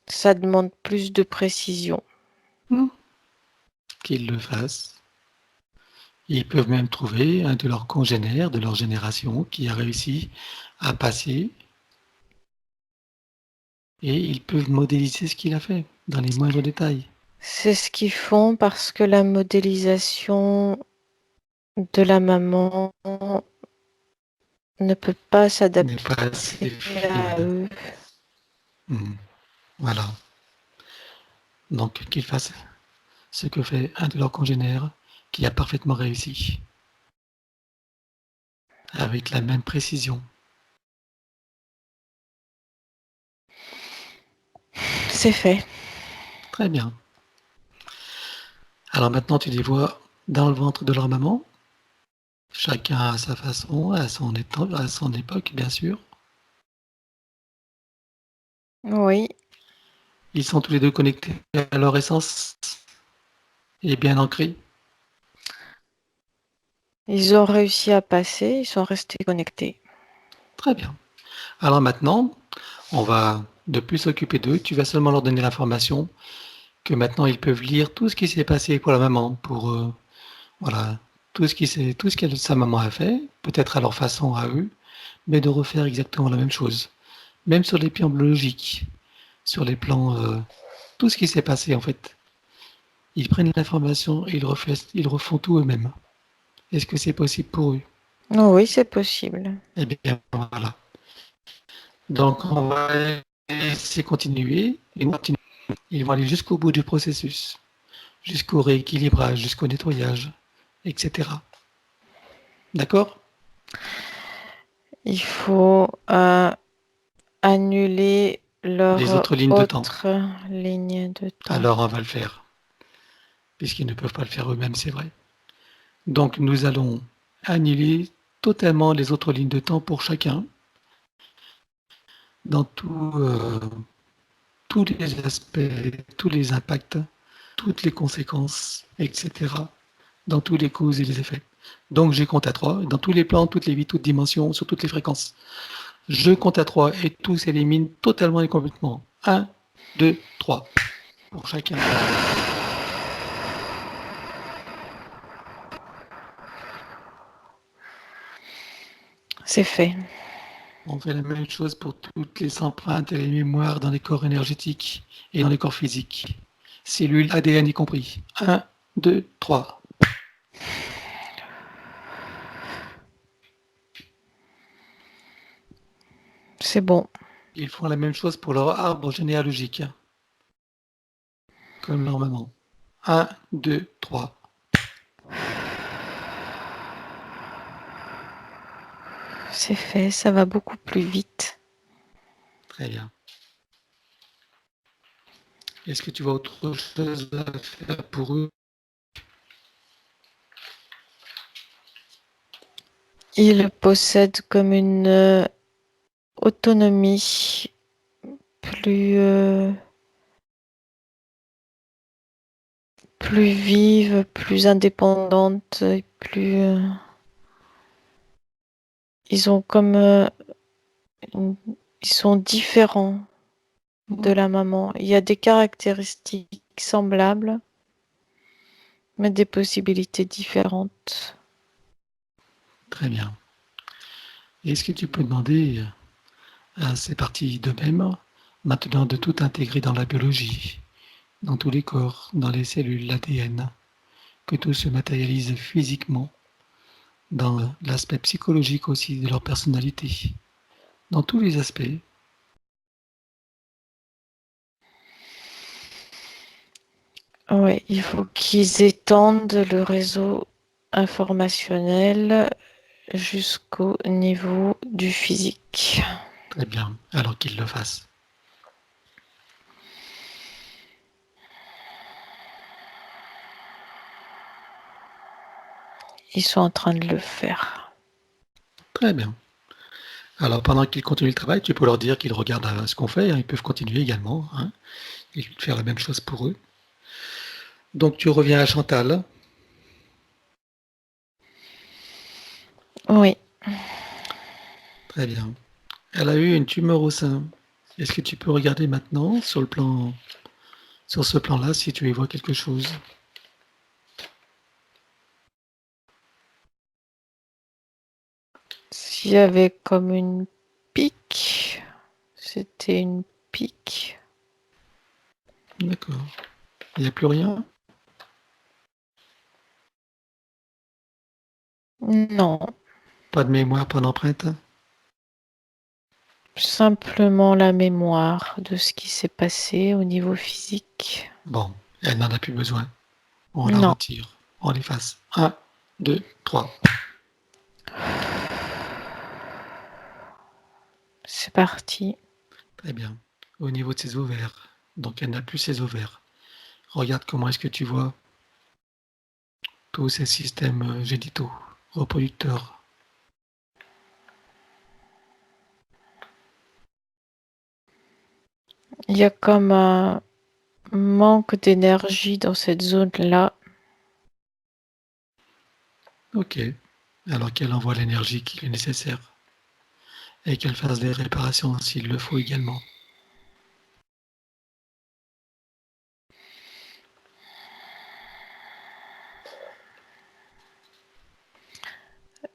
S3: Ça demande plus de précision.
S1: Qu'ils le fassent. Ils peuvent même trouver un de leurs congénères de leur génération qui a réussi à passer et ils peuvent modéliser ce qu'il a fait dans les moindres détails.
S3: C'est ce qu'ils font parce que la modélisation de la maman ne peut pas
S1: N'est
S3: s'adapter
S1: pas assez
S3: à
S1: fluide.
S3: eux.
S1: Voilà. Donc qu'ils fassent ce que fait un de leurs congénères qui a parfaitement réussi, avec la même précision.
S3: C'est fait.
S1: Très bien. Alors maintenant, tu les vois dans le ventre de leur maman, chacun à sa façon, à son époque, bien sûr.
S3: Oui,
S1: Ils sont tous les deux connectés à leur essence et bien ancrés.
S3: ils ont réussi à passer, ils sont restés connectés.
S1: Très bien. Alors maintenant, on va ne plus s'occuper d'eux. Tu vas seulement leur donner l'information que maintenant ils peuvent lire tout ce qui s'est passé pour la maman, pour voilà, tout ce que sa maman a fait, peut-être à leur façon à eux, mais de refaire exactement la même chose. Même sur les plans biologiques, sur les plans, tout ce qui s'est passé en fait. Ils prennent l'information et ils refont tout eux-mêmes. Est-ce que c'est possible pour eux?
S3: Oh oui, c'est possible.
S1: Eh bien, voilà. Donc, on va laisser continuer et continuer. Ils vont aller jusqu'au bout du processus, jusqu'au rééquilibrage, jusqu'au nettoyage, etc. D'accord?
S3: Il faut annuler
S1: Les
S3: leur
S1: autres lignes de temps.
S3: autre ligne de temps.
S1: Alors, on va le faire, puisqu'ils ne peuvent pas le faire eux-mêmes, c'est vrai. Donc, nous allons annuler totalement les autres lignes de temps pour chacun, dans tous les aspects, tous les impacts, toutes les conséquences, etc., dans tous les causes et les effets. Donc, je compte à 3, dans tous les plans, toutes les vies, toutes dimensions, sur toutes les fréquences. Je compte à 3 et tout s'élimine totalement et complètement. 1, 2, 3. Pour chacun.
S3: C'est fait.
S1: On fait la même chose pour toutes les empreintes et les mémoires dans les corps énergétiques et dans les corps physiques. Cellules, ADN y compris. 1, 2, 3.
S3: C'est bon.
S1: Ils font la même chose pour leur arbre généalogique. Comme leur maman. 1, 2, 3.
S3: C'est fait. Ça va beaucoup plus vite.
S1: Très bien. Est-ce que tu vois autre chose à faire pour eux?
S3: Ils possèdent comme une autonomie plus vive, plus indépendante, et plus. Ils ont comme ils sont différents de la maman. Il y a des caractéristiques semblables, mais des possibilités différentes.
S1: Très bien. Est-ce que tu peux demander à ces parties d'eux-mêmes maintenant de tout intégrer dans la biologie, dans tous les corps, dans les cellules, l'ADN, que tout se matérialise physiquement, dans l'aspect psychologique aussi de leur personnalité, dans tous les aspects.
S3: Oui, il faut qu'ils étendent le réseau informationnel jusqu'au niveau du physique.
S1: Très bien, alors qu'ils le fassent.
S3: Ils sont en train de le faire.
S1: Très bien. Alors pendant qu'ils continuent le travail, tu peux leur dire qu'ils regardent ce qu'on fait, hein, ils peuvent continuer également, hein, et faire la même chose pour eux. Donc tu reviens à Chantal.
S3: Oui.
S1: Très bien. Elle a eu une tumeur au sein. Est-ce que tu peux regarder maintenant sur ce plan-là si tu y vois quelque chose?
S3: S'il y avait comme une pique, c'était une pique.
S1: D'accord. Il n'y a plus rien?
S3: Non,
S1: Pas de mémoire, pas d'empreinte?
S3: simplement la mémoire de ce qui s'est passé au niveau physique.
S1: Bon, elle n'en a plus besoin. On la
S3: Non.
S1: retire. On l'efface. 1, 2, 3.
S3: C'est parti.
S1: Très bien. Au niveau de ses ovaires. Donc elle n'a plus ses ovaires. Regarde comment est-ce que tu vois tous ces systèmes génitaux, reproducteurs.
S3: Il y a comme un manque d'énergie dans cette zone-là.
S1: Ok. Alors qu'elle envoie l'énergie qui est nécessaire. Et qu'elle fasse des réparations s'il le faut également.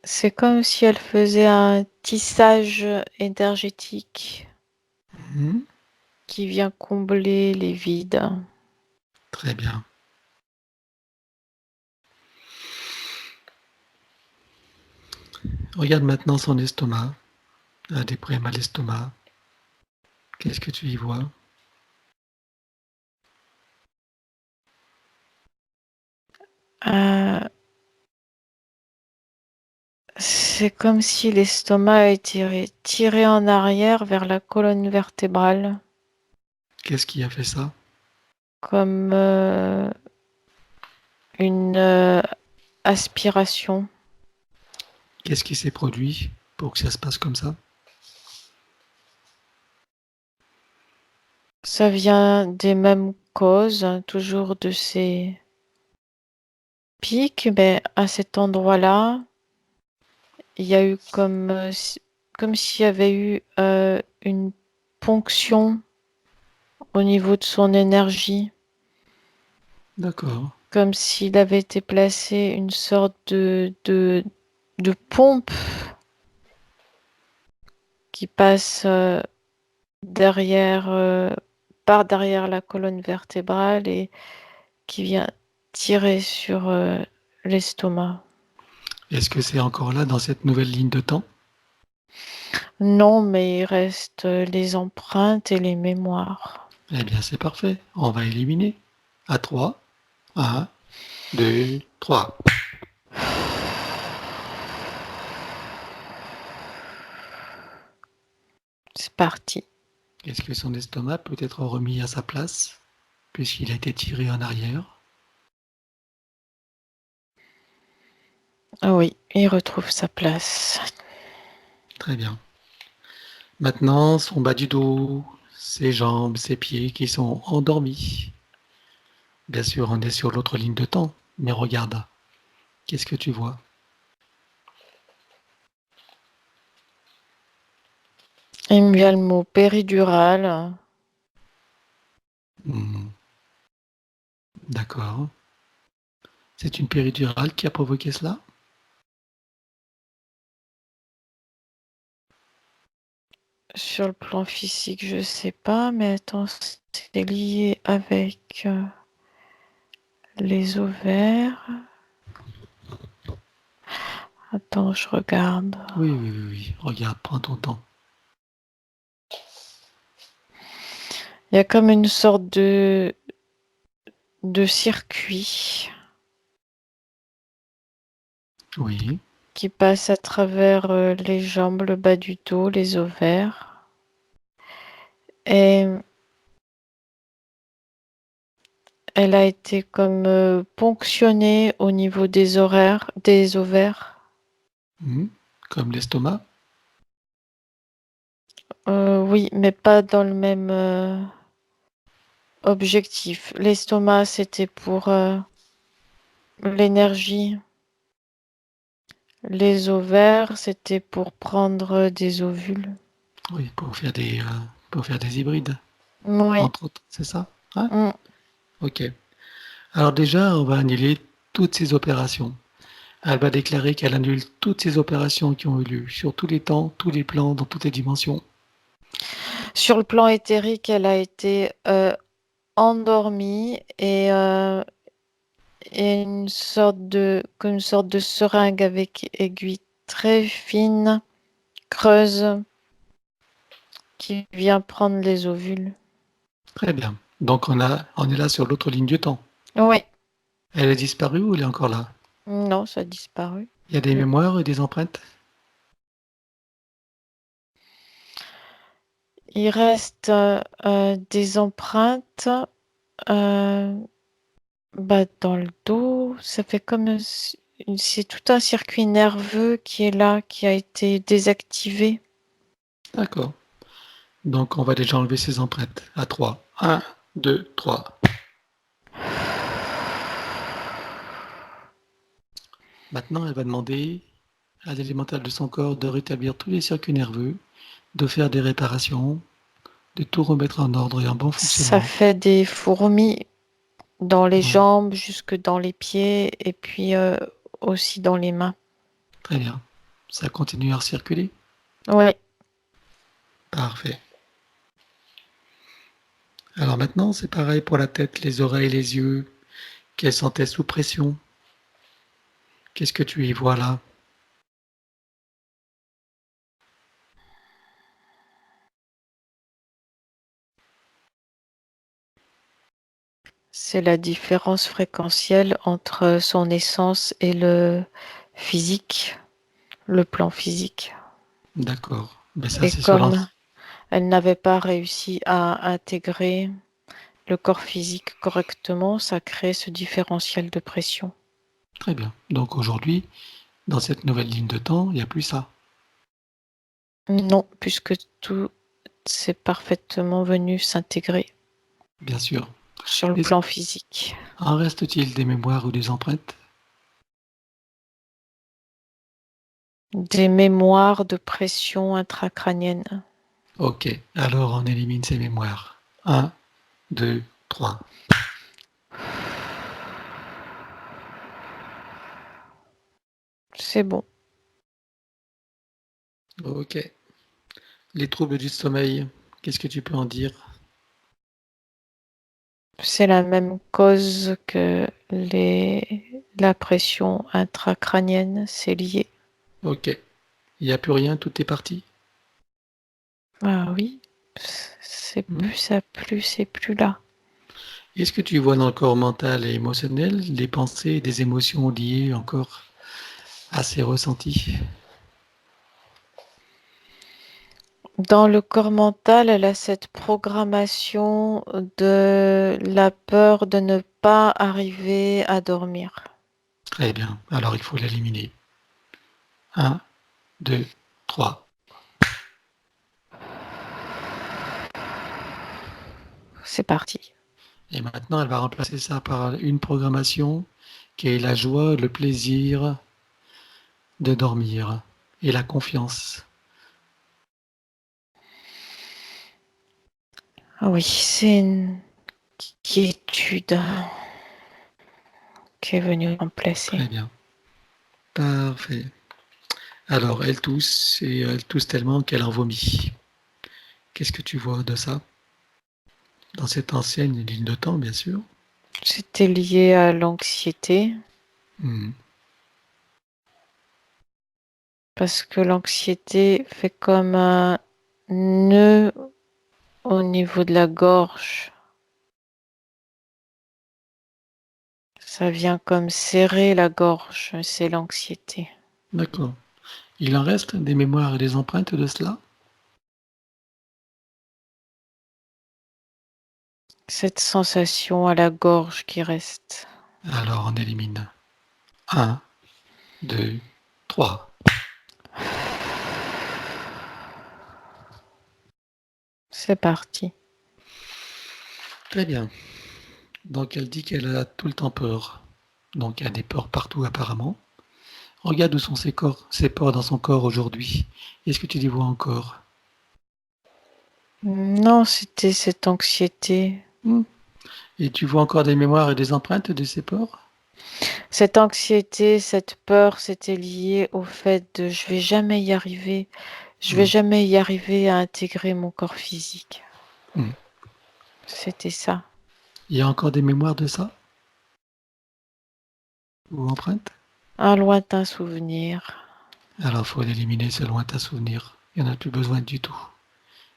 S3: C'est comme si elle faisait un tissage énergétique
S1: Mhm.
S3: qui vient combler les vides.
S1: Très bien. Regarde maintenant son estomac. Elle a des problèmes à l'estomac. Qu'est-ce que tu y vois?
S3: Euh, c'est comme si l'estomac a été tiré en arrière vers la colonne vertébrale,
S1: Qu'est-ce qui a fait ça?
S3: comme une aspiration.
S1: Qu'est-ce qui s'est produit pour que ça se passe comme ça?
S3: Ça vient des mêmes causes, hein, toujours de ces pics, mais à cet endroit-là, il y a eu comme s'il y avait eu une ponction au niveau de son énergie,
S1: D'accord.
S3: comme s'il avait été placé une sorte de pompe qui passe derrière, par derrière la colonne vertébrale et qui vient tirer sur l'estomac.
S1: Est-ce que c'est encore là dans cette nouvelle ligne de temps?
S3: Non, mais il reste les empreintes et les mémoires.
S1: Eh bien, c'est parfait. On va éliminer. À 3. 1, 2, 3.
S3: C'est parti.
S1: Est-ce que son estomac peut être remis à sa place, puisqu'il a été tiré en arrière?
S3: Ah oui, il retrouve sa place.
S1: Très bien. Maintenant, son bas du dos, ses jambes, ses pieds qui sont endormis. Bien sûr, on est sur l'autre ligne de temps, mais regarde, qu'est-ce que tu vois?
S3: Il me vient le mot péridurale.
S1: Hmm, d'accord. C'est une péridurale qui a provoqué cela?
S3: Sur le plan physique, je sais pas, mais attends, c'est lié avec les ovaires. Attends, je regarde.
S1: Oui, oui, oui, oui. Regarde, prends ton temps.
S3: Il y a comme une sorte de circuit
S1: Oui.
S3: qui passe à travers les jambes, le bas du dos, les ovaires. Et elle a été comme ponctionnée au niveau des ovaires.
S1: Hmm, comme l'estomac?
S3: Oui, mais pas dans le même objectifs. L'estomac, c'était pour l'énergie. Les ovaires, c'était pour prendre des ovules.
S1: Oui, pour faire des hybrides,
S3: Oui.
S1: entre autres, c'est ça? Hein?
S3: Mm.
S1: Ok. Alors déjà, on va annuler toutes ces opérations. Elle va déclarer qu'elle annule toutes ces opérations qui ont eu lieu, sur tous les temps, tous les plans, dans toutes les dimensions.
S3: Sur le plan éthérique, elle a été endormie et comme une sorte de seringue avec aiguille très fine, creuse, qui vient prendre les ovules.
S1: Très bien. Donc on est là sur l'autre ligne du temps.
S3: Oui.
S1: Elle est disparue ou elle est encore là?
S3: Non, ça a disparu.
S1: Il y a des mémoires et des empreintes?
S3: Il reste des empreintes dans le dos. Ça fait comme c'est tout un circuit nerveux qui est là, qui a été désactivé.
S1: D'accord. Donc on va déjà enlever ces empreintes. À 3. 1, 2, 3. Maintenant, elle va demander à l'élémental de son corps de rétablir tous les circuits nerveux, de faire des réparations, de tout remettre en ordre et en bon
S3: Ça
S1: fonctionnement.
S3: fait des fourmis dans les
S1: Oui,
S3: jambes, jusque dans les pieds et puis aussi dans les mains.
S1: très bien. Ça continue à circuler?
S3: Oui.
S1: Parfait. Alors maintenant, c'est pareil pour la tête, les oreilles, les yeux. Qu'elles sentaient sous pression. Qu'est-ce que tu y vois là?
S3: C'est la différence fréquentielle entre son essence et le physique, le plan physique.
S1: D'accord. Mais ça,
S3: Et
S1: c'est sur
S3: comme
S1: l'ensemble.
S3: elle n'avait pas réussi à intégrer le corps physique correctement, ça crée ce différentiel de pression.
S1: Très bien. Donc aujourd'hui, dans cette nouvelle ligne de temps, il n'y a plus ça.
S3: Non, puisque tout s'est parfaitement venu s'intégrer
S1: Bien sûr.
S3: sur le
S1: Est-ce
S3: plan physique.
S1: en reste-t-il des mémoires ou des empreintes?
S3: Des mémoires de pression intracrânienne.
S1: Ok. Alors on élimine ces mémoires. Un, 2, 3.
S3: C'est bon.
S1: Ok. Les troubles du sommeil, qu'est-ce que tu peux en dire?
S3: C'est la même cause que la pression intracrânienne, c'est lié.
S1: Ok. Il n'y a plus rien, tout est parti?
S3: Ah oui,
S1: Hmm.
S3: c'est plus là.
S1: Est-ce que tu vois dans le corps mental et émotionnel des pensées et des émotions liées encore à ces ressentis?
S3: Dans le corps mental, elle a cette programmation de la peur de ne pas arriver à dormir.
S1: Très bien. Alors il faut l'éliminer. Un, 2, 3.
S3: C'est parti.
S1: Et maintenant, elle va remplacer ça par une programmation qui est la joie, le plaisir de dormir et la confiance.
S3: Ah oui, c'est une quiétude qui est venue remplacer.
S1: Très bien. Parfait. Alors, elle tousse et elle tousse tellement qu'elle en vomit. Qu'est-ce que tu vois de ça? Dans cette ancienne ligne de temps, bien sûr.
S3: C'était lié à l'anxiété,
S1: Hmm.
S3: parce que l'anxiété fait comme un nœud au niveau de la gorge. Ça vient comme serrer la gorge, c'est l'anxiété.
S1: D'accord. Il en reste des mémoires et des empreintes de cela?
S3: Cette sensation à la gorge qui reste.
S1: Alors, on élimine. Un, 2, 3.
S3: C'est parti.
S1: Très bien. Donc elle dit qu'elle a tout le temps peur. Donc il y a des peurs partout apparemment. Regarde où sont ses peurs dans son corps aujourd'hui. Est-ce que tu les vois encore?
S3: Non, c'était cette anxiété.
S1: Hmm. Et tu vois encore des mémoires et des empreintes de ces peurs?
S3: Cette anxiété, cette peur, c'était lié au fait de je vais jamais y arriver. Je vais
S1: Hmm.
S3: jamais y arriver à intégrer mon corps physique.
S1: Hmm.
S3: C'était ça.
S1: Il y a encore des mémoires de ça? Ou empreintes?
S3: Un lointain souvenir.
S1: Alors il faut l'éliminer, ce lointain souvenir. Il n'y en a plus besoin du tout.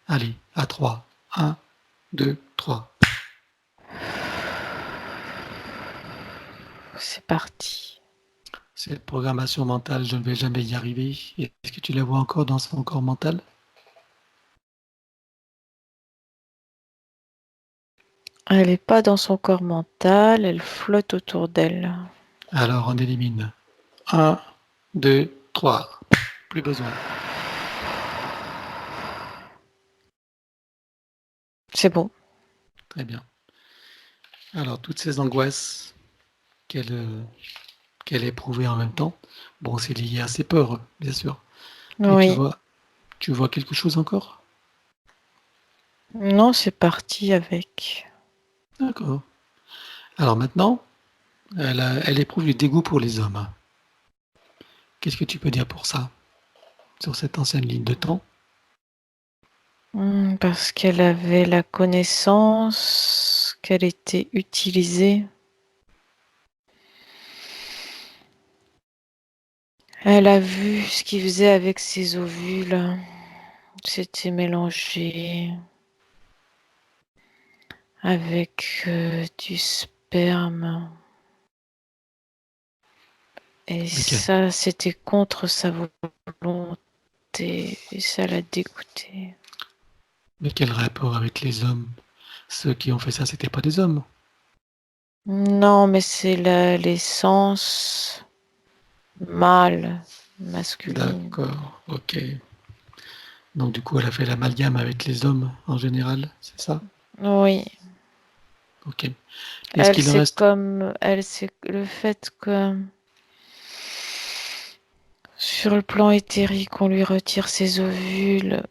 S1: Allez, à 3. 1, 2, 3.
S3: C'est parti.
S1: Cette programmation mentale, je ne vais jamais y arriver. Est-ce que tu la vois encore dans son corps mental?
S3: Elle n'est pas dans son corps mental, elle flotte autour d'elle.
S1: Alors on élimine. 1, 2, 3. Plus besoin.
S3: C'est bon.
S1: Très bien. Alors toutes ces angoisses qu'elle qu'elle éprouvait en même temps, bon, c'est lié à ses peurs, bien sûr. Mais
S3: Oui.
S1: tu vois quelque chose encore?
S3: Non, c'est parti avec.
S1: D'accord. Alors maintenant, elle éprouve du dégoût pour les hommes. Qu'est-ce que tu peux dire pour ça, sur cette ancienne ligne de temps?
S3: Parce qu'elle avait la connaissance qu'elle était utilisée. Elle a vu ce qu'il faisait avec ses ovules. C'était mélangé avec du sperme. Et
S1: Mais quel,
S3: ça, c'était contre sa volonté. Et ça l'a dégoûté.
S1: mais quel rapport avec les hommes? Ceux qui ont fait ça, c'était pas des hommes.
S3: Non, mais c'est l'essence mâle, masculine.
S1: D'accord, ok. Donc du coup, elle a fait l'amalgame avec les hommes en général, c'est ça?
S3: Oui.
S1: Ok. Est-ce
S3: Elle,
S1: qu'il
S3: c'est
S1: reste...
S3: comme, elle, c'est le fait que sur le plan éthérique, on lui retire ses ovules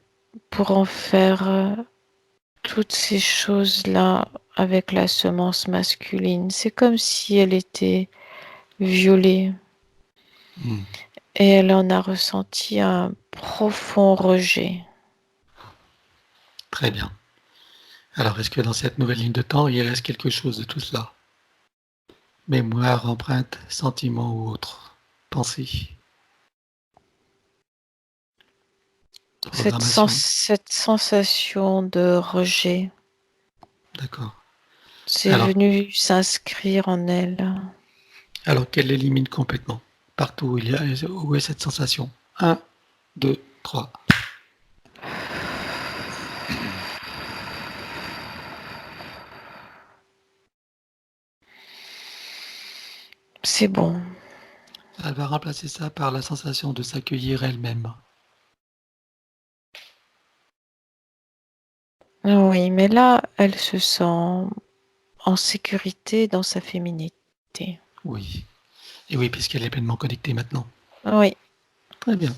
S3: pour en faire toutes ces choses-là avec la semence masculine. C'est comme si elle était violée
S1: Hmm,
S3: et elle en a ressenti un profond rejet.
S1: très bien. Alors, est-ce que dans cette nouvelle ligne de temps, il reste quelque chose de tout cela? Mémoire, empreinte, sentiment ou autre? Pensée, programmation.
S3: Cette sensation de rejet,
S1: D'accord.
S3: c'est
S1: Alors,
S3: venu s'inscrire en elle.
S1: qu'elle l'élimine complètement. Partout où est cette sensation? 1, 2, 3.
S3: C'est bon.
S1: Elle va remplacer ça par la sensation de s'accueillir elle-même.
S3: Oui, mais là, elle se sent en sécurité dans sa féminité.
S1: Oui. Et oui, puisqu'elle est pleinement connectée maintenant.
S3: Oui,
S1: Très bien.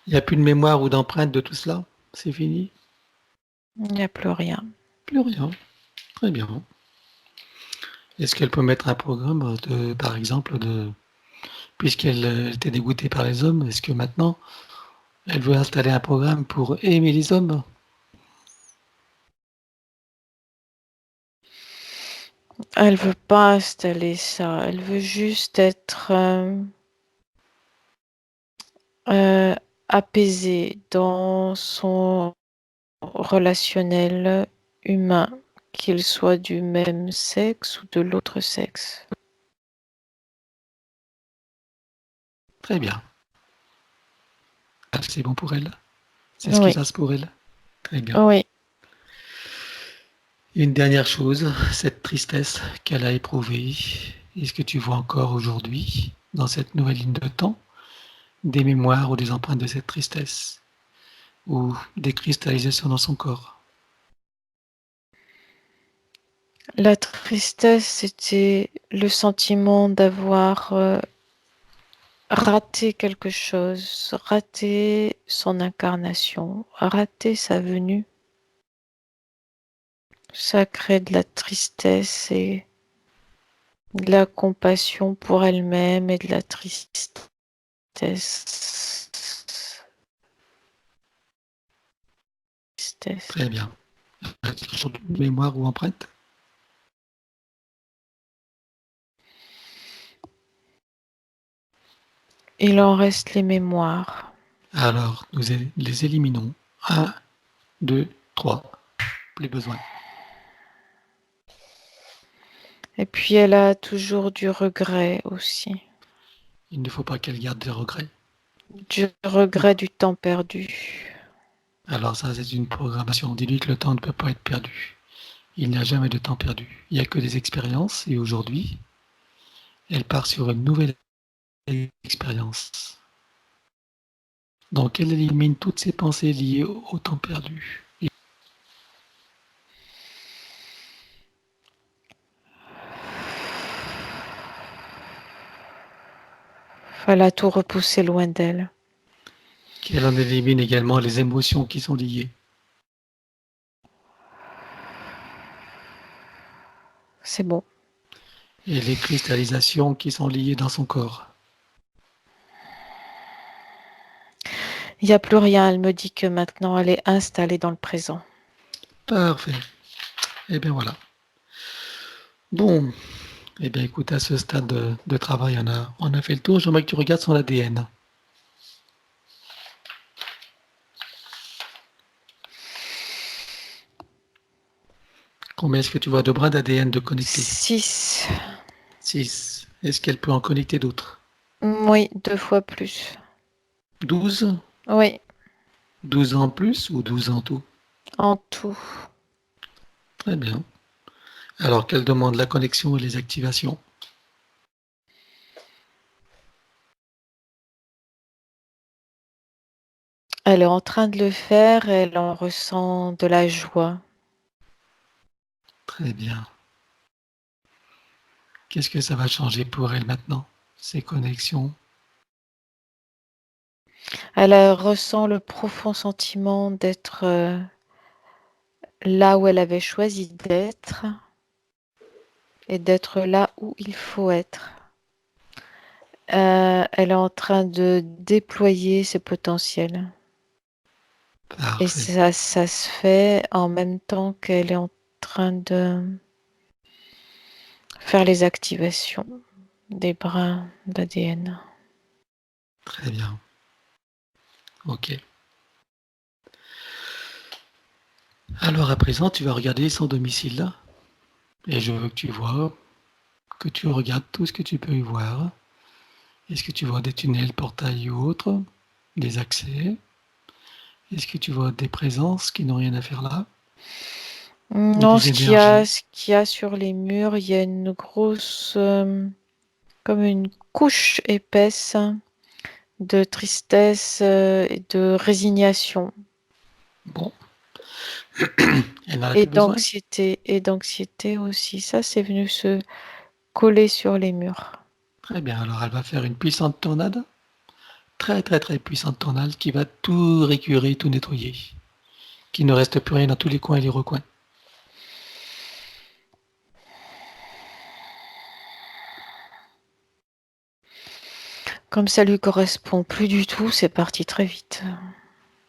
S1: Il n'y a plus de mémoire ou d'empreinte de tout cela? C'est fini?
S3: il n'y a plus rien.
S1: Plus rien. Très bien. Est-ce qu'elle peut mettre un programme par exemple, puisqu'elle était dégoûtée par les hommes, est-ce que maintenant elle veut installer un programme pour aimer les hommes?
S3: Elle veut pas installer ça. Elle veut juste être euh, apaisée dans son relationnel humain, qu'il soit du même sexe ou de l'autre sexe.
S1: Très bien. Ah, c'est bon pour elle? C'est ce qui
S3: Oui,
S1: passe pour elle? Très bien.
S3: oui.
S1: Une dernière chose, cette tristesse qu'elle a éprouvée, est-ce que tu vois encore aujourd'hui, dans cette nouvelle ligne de temps, des mémoires ou des empreintes de cette tristesse? Ou des cristallisations dans son corps?
S3: La tristesse, c'était le sentiment d'avoir raté quelque chose, raté son incarnation, raté sa venue. Ça crée de la tristesse et de la compassion pour elle-même et de la tristesse.
S1: Très bien. Sur de mémoire ou empreinte?
S3: Il en reste les mémoires.
S1: Alors, nous les éliminons. 1, 2, 3. Plus besoin.
S3: Et puis elle a toujours du regret aussi.
S1: Il ne faut pas qu'elle garde des regrets.
S3: Du regret du temps perdu.
S1: Alors ça, c'est une programmation. Dis-lui que le temps ne peut pas être perdu. Il n'y a jamais de temps perdu. Il n'y a que des expériences. Et aujourd'hui, elle part sur une nouvelle expérience. Donc elle élimine toutes ses pensées liées au temps perdu.
S3: Elle a tout repoussé loin d'elle.
S1: Qu'elle en élimine également les émotions qui sont liées.
S3: C'est bon.
S1: Et les cristallisations qui sont liées dans son corps.
S3: Il n'y a plus rien. Elle me dit que maintenant elle est installée dans le présent.
S1: Parfait. Et bien voilà. Bon. Eh bien écoute, à ce stade de travail, on a fait le tour. J'aimerais que tu regardes son ADN. Combien est-ce que tu vois de brins d'ADN de connectés?
S3: 6.
S1: 6. Est-ce qu'elle peut en connecter d'autres?
S3: Oui, 2 fois plus.
S1: 12?
S3: Oui,
S1: 12 en plus ou 12 en tout?
S3: en tout.
S1: Très bien. Alors qu'elle demande la connexion et les activations.
S3: Elle est en train de le faire et elle en ressent de la joie.
S1: Très bien. Qu'est-ce que ça va changer pour elle maintenant? Ces connexions?
S3: Elle ressent le profond sentiment d'être là où elle avait choisi d'être et d'être là où il faut être. Elle est en train de déployer ses potentiels. Et
S1: Parfait.
S3: ça se fait en même temps qu'elle est en train de faire les activations des brins d'ADN.
S1: Très bien. Ok. Alors à présent, tu vas regarder son domicile là. Et je veux que tu vois, que tu regardes tout ce que tu peux y voir. Est-ce que tu vois des tunnels, portails ou autres? Des accès? Est-ce que tu vois des présences qui n'ont rien à faire là? Ou
S3: Non,
S1: des énergies?
S3: ce qu'il y a sur les murs, il y a une grosse, comme une couche épaisse de tristesse et de résignation
S1: Bon, elle n'en a plus besoin?
S3: et d'anxiété aussi. Ça, c'est venu se coller sur les murs.
S1: Très bien, alors elle va faire une puissante tornade, très très très puissante tornade qui va tout récurer, tout nettoyer, qu'il ne reste plus rien dans tous les coins et les recoins.
S3: Comme ça lui correspond plus du tout, c'est parti très vite.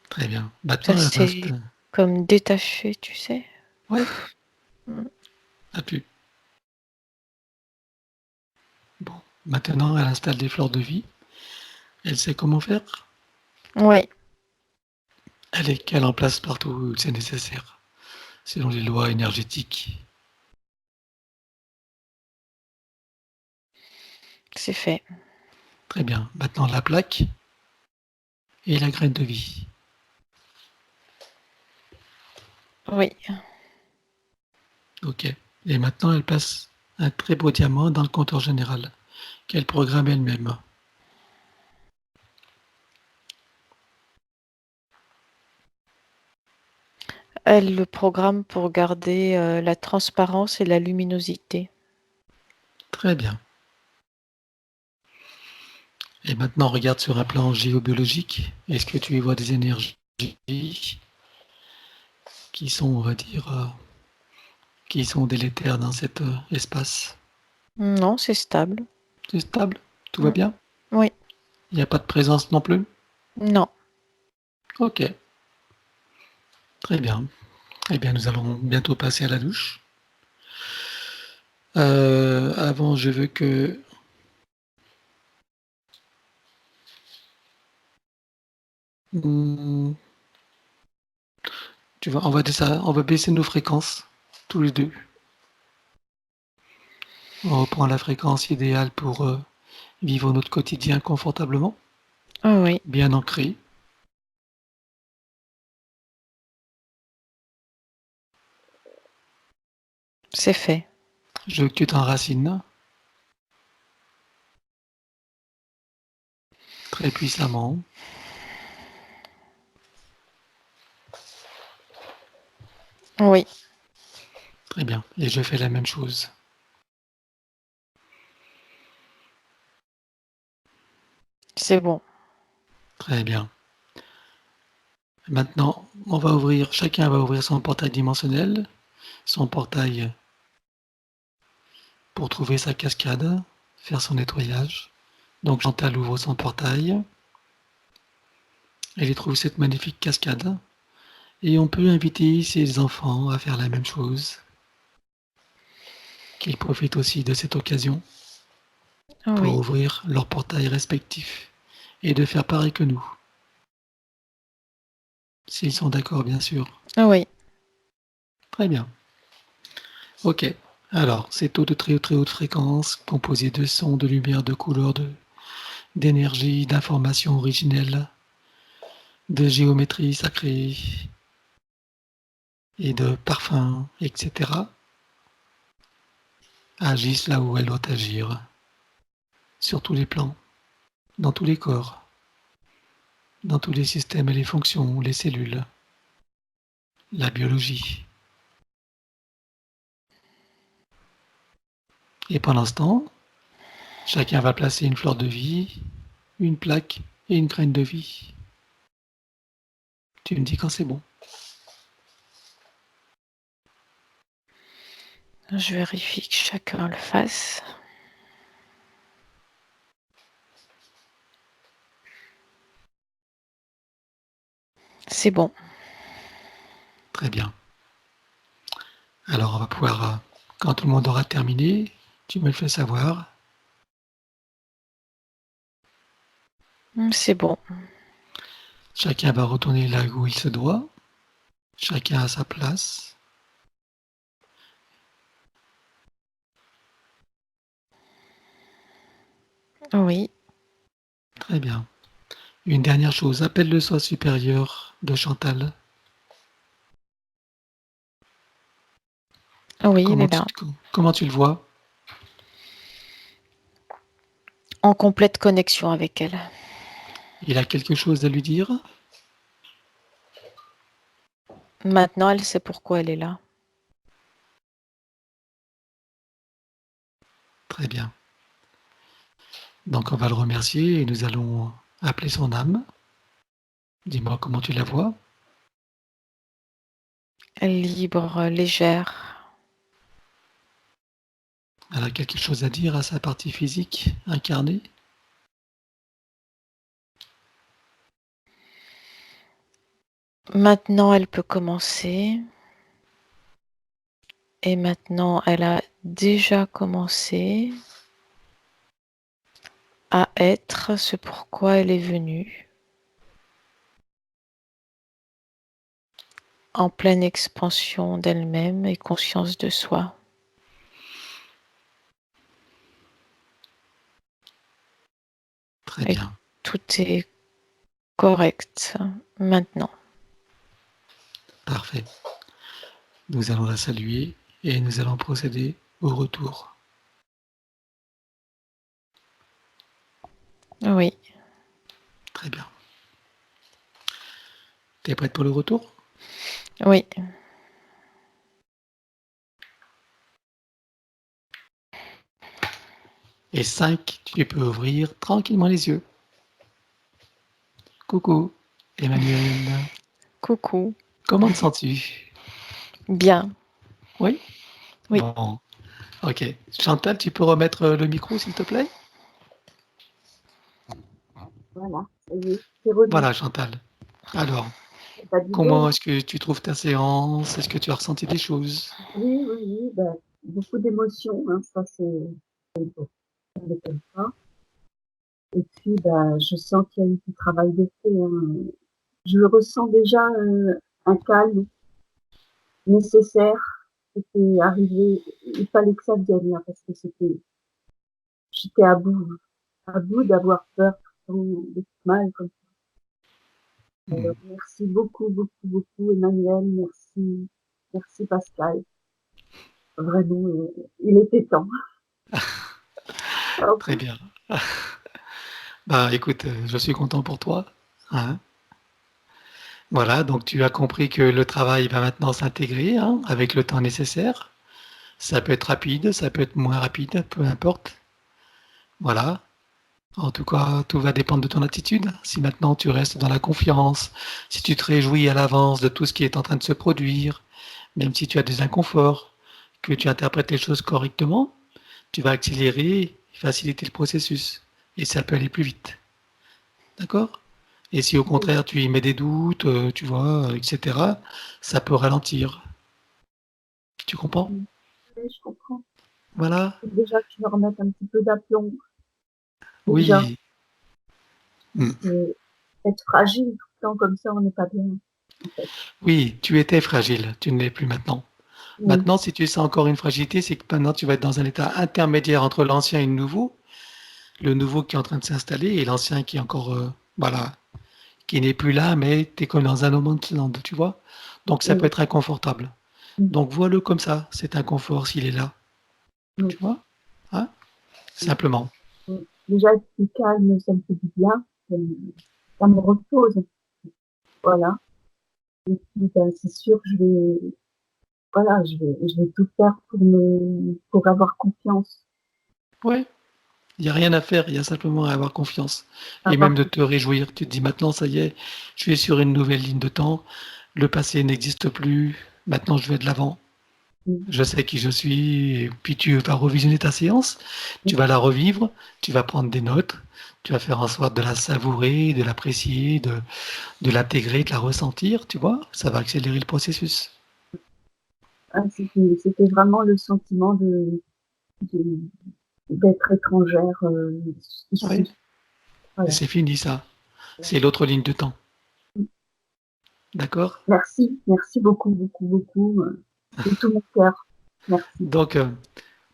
S1: Très bien.
S3: Ça
S1: Maintenant, elle va
S3: s'est comme détaché, tu sais.
S1: ouais,
S3: Mm.
S1: a pu. Bon, maintenant, elle installe des fleurs de vie. Elle sait comment faire.
S3: Ouais,
S1: Elle en place partout où c'est nécessaire, selon les lois énergétiques.
S3: c'est fait.
S1: Très bien. Maintenant, la plaque et la graine de vie.
S3: Oui.
S1: Ok. Et maintenant, elle place un très beau diamant dans le compteur général, qu'elle programme elle-même.
S3: Elle le programme pour garder la transparence et la luminosité.
S1: Très bien. Et maintenant, regarde sur un plan géobiologique. Est-ce que tu y vois des énergies qui sont, on va dire, qui sont délétères dans cet espace?
S3: Non, c'est stable.
S1: C'est stable? Tout va
S3: Mm.
S1: bien?
S3: Oui.
S1: Il n'y a pas de présence non plus?
S3: Non.
S1: Ok, très bien. Eh bien, nous allons bientôt passer à la douche. Avant, je veux que... Hmm, tu vois, on va baisser nos fréquences, tous les deux. On reprend la fréquence idéale pour vivre notre quotidien confortablement,
S3: Ah oui,
S1: bien ancré.
S3: c'est fait.
S1: Je veux que tu t'enracines très puissamment.
S3: Oui,
S1: Très bien. Et je fais la même chose.
S3: c'est bon.
S1: Très bien. Maintenant, chacun va ouvrir son portail dimensionnel, son portail pour trouver sa cascade, faire son nettoyage. Donc Chantal ouvre son portail, elle y trouve cette magnifique cascade, et on peut inviter ses enfants à faire la même chose, qu'ils profitent aussi de cette occasion pour
S3: Oui,
S1: ouvrir leur portail respectif et de faire pareil que nous, s'ils sont d'accord bien sûr.
S3: oui.
S1: Très bien. Ok. Alors, ces taux de très très haute fréquence, composés de sons, de lumière, de couleurs, d'énergie, d'informations originelles, de géométrie sacrée et de parfums, etc., agissent là où elles doivent agir, sur tous les plans, dans tous les corps, dans tous les systèmes et les fonctions, les cellules, la biologie. Et pendant ce temps, chacun va placer une fleur de vie, une plaque et une graine de vie. Tu me dis quand c'est bon.
S3: Je vérifie que chacun le fasse. C'est bon.
S1: Très bien. Alors on va pouvoir, quand tout le monde aura terminé, tu me le fais savoir.
S3: C'est bon.
S1: Chacun va retourner là où il se doit. Chacun à sa place.
S3: Oui.
S1: Très bien. Une dernière chose, appelle le soi supérieur de Chantal.
S3: Oui, il
S1: Comment
S3: est
S1: tu,
S3: là.
S1: comment tu le vois?
S3: En complète connexion avec elle.
S1: Il a quelque chose à lui dire?
S3: Maintenant, elle sait pourquoi elle est là.
S1: Très bien. Donc on va le remercier et nous allons appeler son âme. Dis-moi comment tu la vois.
S3: Libre, légère.
S1: Elle a quelque chose à dire à sa partie physique incarnée.
S3: Maintenant, elle peut commencer. Et maintenant, elle a déjà commencé à être ce pourquoi elle est venue. En pleine expansion d'elle-même et conscience de soi.
S1: Très
S3: Et
S1: bien.
S3: tout est correct maintenant.
S1: Parfait. Nous allons la saluer et nous allons procéder au retour.
S3: Oui,
S1: Très bien. T'es prête pour le retour?
S3: Oui.
S1: Et 5, tu peux ouvrir tranquillement les yeux. Coucou, Emmanuel.
S3: Coucou.
S1: Comment te sens-tu?
S3: Bien.
S1: Oui?
S3: Oui.
S1: Bon, ok. Chantal, tu peux remettre le micro, s'il te plaît?
S2: Voilà, ça y est, c'est revenu.
S1: Voilà, Chantal. Alors,
S2: Bah, dis
S1: comment
S2: donc,
S1: est-ce que tu trouves ta séance? Est-ce que tu as ressenti des choses?
S2: oui, oui, oui, bah, beaucoup d'émotions, hein, ça m'étonne pas. Et puis, bah, je sens qu'il y a eu du travail de fait, hein. Je ressens déjà un calme nécessaire. C'était arrivé, il fallait que ça vienne là, parce que j'étais à bout d'avoir peur tout le temps, d'être mal comme ça. Alors, merci beaucoup, beaucoup, beaucoup, Emmanuel, merci Pascal. Vraiment, il était temps.
S1: Très bien. Bah écoute, je suis content pour toi, hein. Voilà, donc tu as compris que le travail va maintenant s'intégrer, hein, avec le temps nécessaire. Ça peut être rapide, ça peut être moins rapide, peu importe. Voilà. En tout cas, tout va dépendre de ton attitude. Si maintenant tu restes dans la confiance, si tu te réjouis à l'avance de tout ce qui est en train de se produire, même si tu as des inconforts, que tu interprètes les choses correctement, tu vas accélérer et faciliter le processus. Et ça peut aller plus vite. D'accord? Et si au contraire tu y mets des doutes, tu vois, etc., ça peut ralentir. Tu comprends?
S2: Oui, je comprends.
S1: Voilà.
S2: Faut déjà que je me remette un petit peu d'aplomb. Déjà,
S1: Oui. Mm.
S2: être fragile tout le temps comme ça, on n'est pas bien, en fait.
S1: Oui, tu étais fragile, tu ne l'es plus maintenant.
S2: Oui,
S1: Maintenant, si tu sens encore une fragilité, c'est que maintenant tu vas être dans un état intermédiaire entre l'ancien et le nouveau qui est en train de s'installer et l'ancien qui est encore, voilà, qui n'est plus là, mais tu es comme dans un no man's land, tu vois? Donc ça peut
S2: oui,
S1: être inconfortable.
S2: oui,
S1: Donc vois-le comme ça, cet inconfort s'il est là,
S2: oui,
S1: tu vois? Hein?
S2: oui,
S1: Simplement.
S2: oui. Déjà, être plus calme, ça me fait du bien. Ça me repose. Voilà. Et puis, ben, c'est sûr que voilà, je vais tout faire pour avoir confiance.
S1: Ouais, il y a rien à faire, il y a simplement à avoir confiance et
S2: Avoir
S1: même de te réjouir. Tu te dis: «Maintenant ça y est, je suis sur une nouvelle ligne de temps, le passé n'existe plus, maintenant je vais de l'avant».
S2: confiance.
S1: Je sais qui je suis et puis tu vas revisionner ta séance, tu vas la revivre, tu vas prendre des notes, tu vas faire en sorte de la savourer, de l'apprécier, de l'intégrer, de la ressentir, tu vois? Ça va accélérer le processus.
S2: Ah, c'était vraiment le sentiment de- d'être étrangère
S1: Oui,
S2: ici.
S1: et
S2: Voilà.
S1: c'est fini ça. C'est l'autre ligne de temps. D'accord?
S2: Merci, merci beaucoup, beaucoup, beaucoup, de tout mon cœur. Merci.
S1: Donc,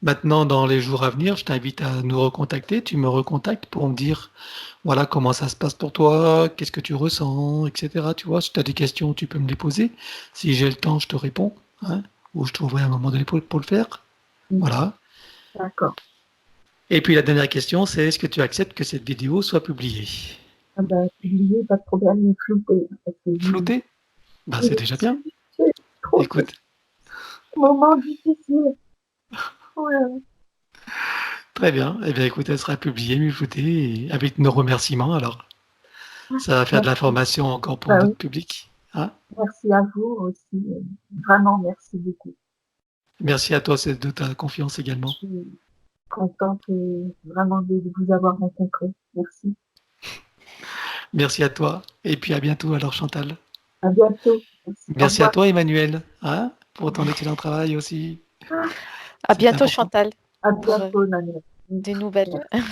S1: maintenant, dans les jours à venir, je t'invite à nous recontacter. Tu me recontactes pour me dire, voilà, comment ça se passe pour toi, qu'est-ce que tu ressens, etc. Tu vois, si tu as des questions, tu peux me les poser. Si j'ai le temps, je te réponds, hein, ou je trouverai un moment donné pour le faire. Voilà.
S2: D'accord.
S1: Et puis la dernière question, c'est est-ce que tu acceptes que cette vidéo soit publiée?
S2: Ah bah, publier, pas de problème, mais flouter, parce que
S1: Floutée? Bah, c'est déjà bien.
S2: c'est trop de
S1: Écoute,
S2: moments difficiles. Ouais.
S1: très bien. Eh bien, écoute, elle sera publiée, mais floutée, et avec nos remerciements, alors. Ça va faire de
S2: Merci.
S1: l'information encore pour
S2: Bah
S1: notre
S2: oui,
S1: public, hein.
S2: merci à vous aussi. Vraiment, merci beaucoup.
S1: Merci à toi de ta confiance
S2: Je
S1: également.
S2: suis contente vraiment de vous avoir rencontré. Merci.
S1: Merci à toi. Et puis à bientôt alors Chantal.
S2: À bientôt. Merci. Au
S1: Merci à
S2: revoir.
S1: toi Emmanuel, hein, pour ton excellent travail aussi.
S3: À
S1: C'est
S3: bientôt,
S1: important.
S3: Chantal,
S2: À
S3: pour
S2: bientôt, Manuel.
S3: des nouvelles.
S2: Merci.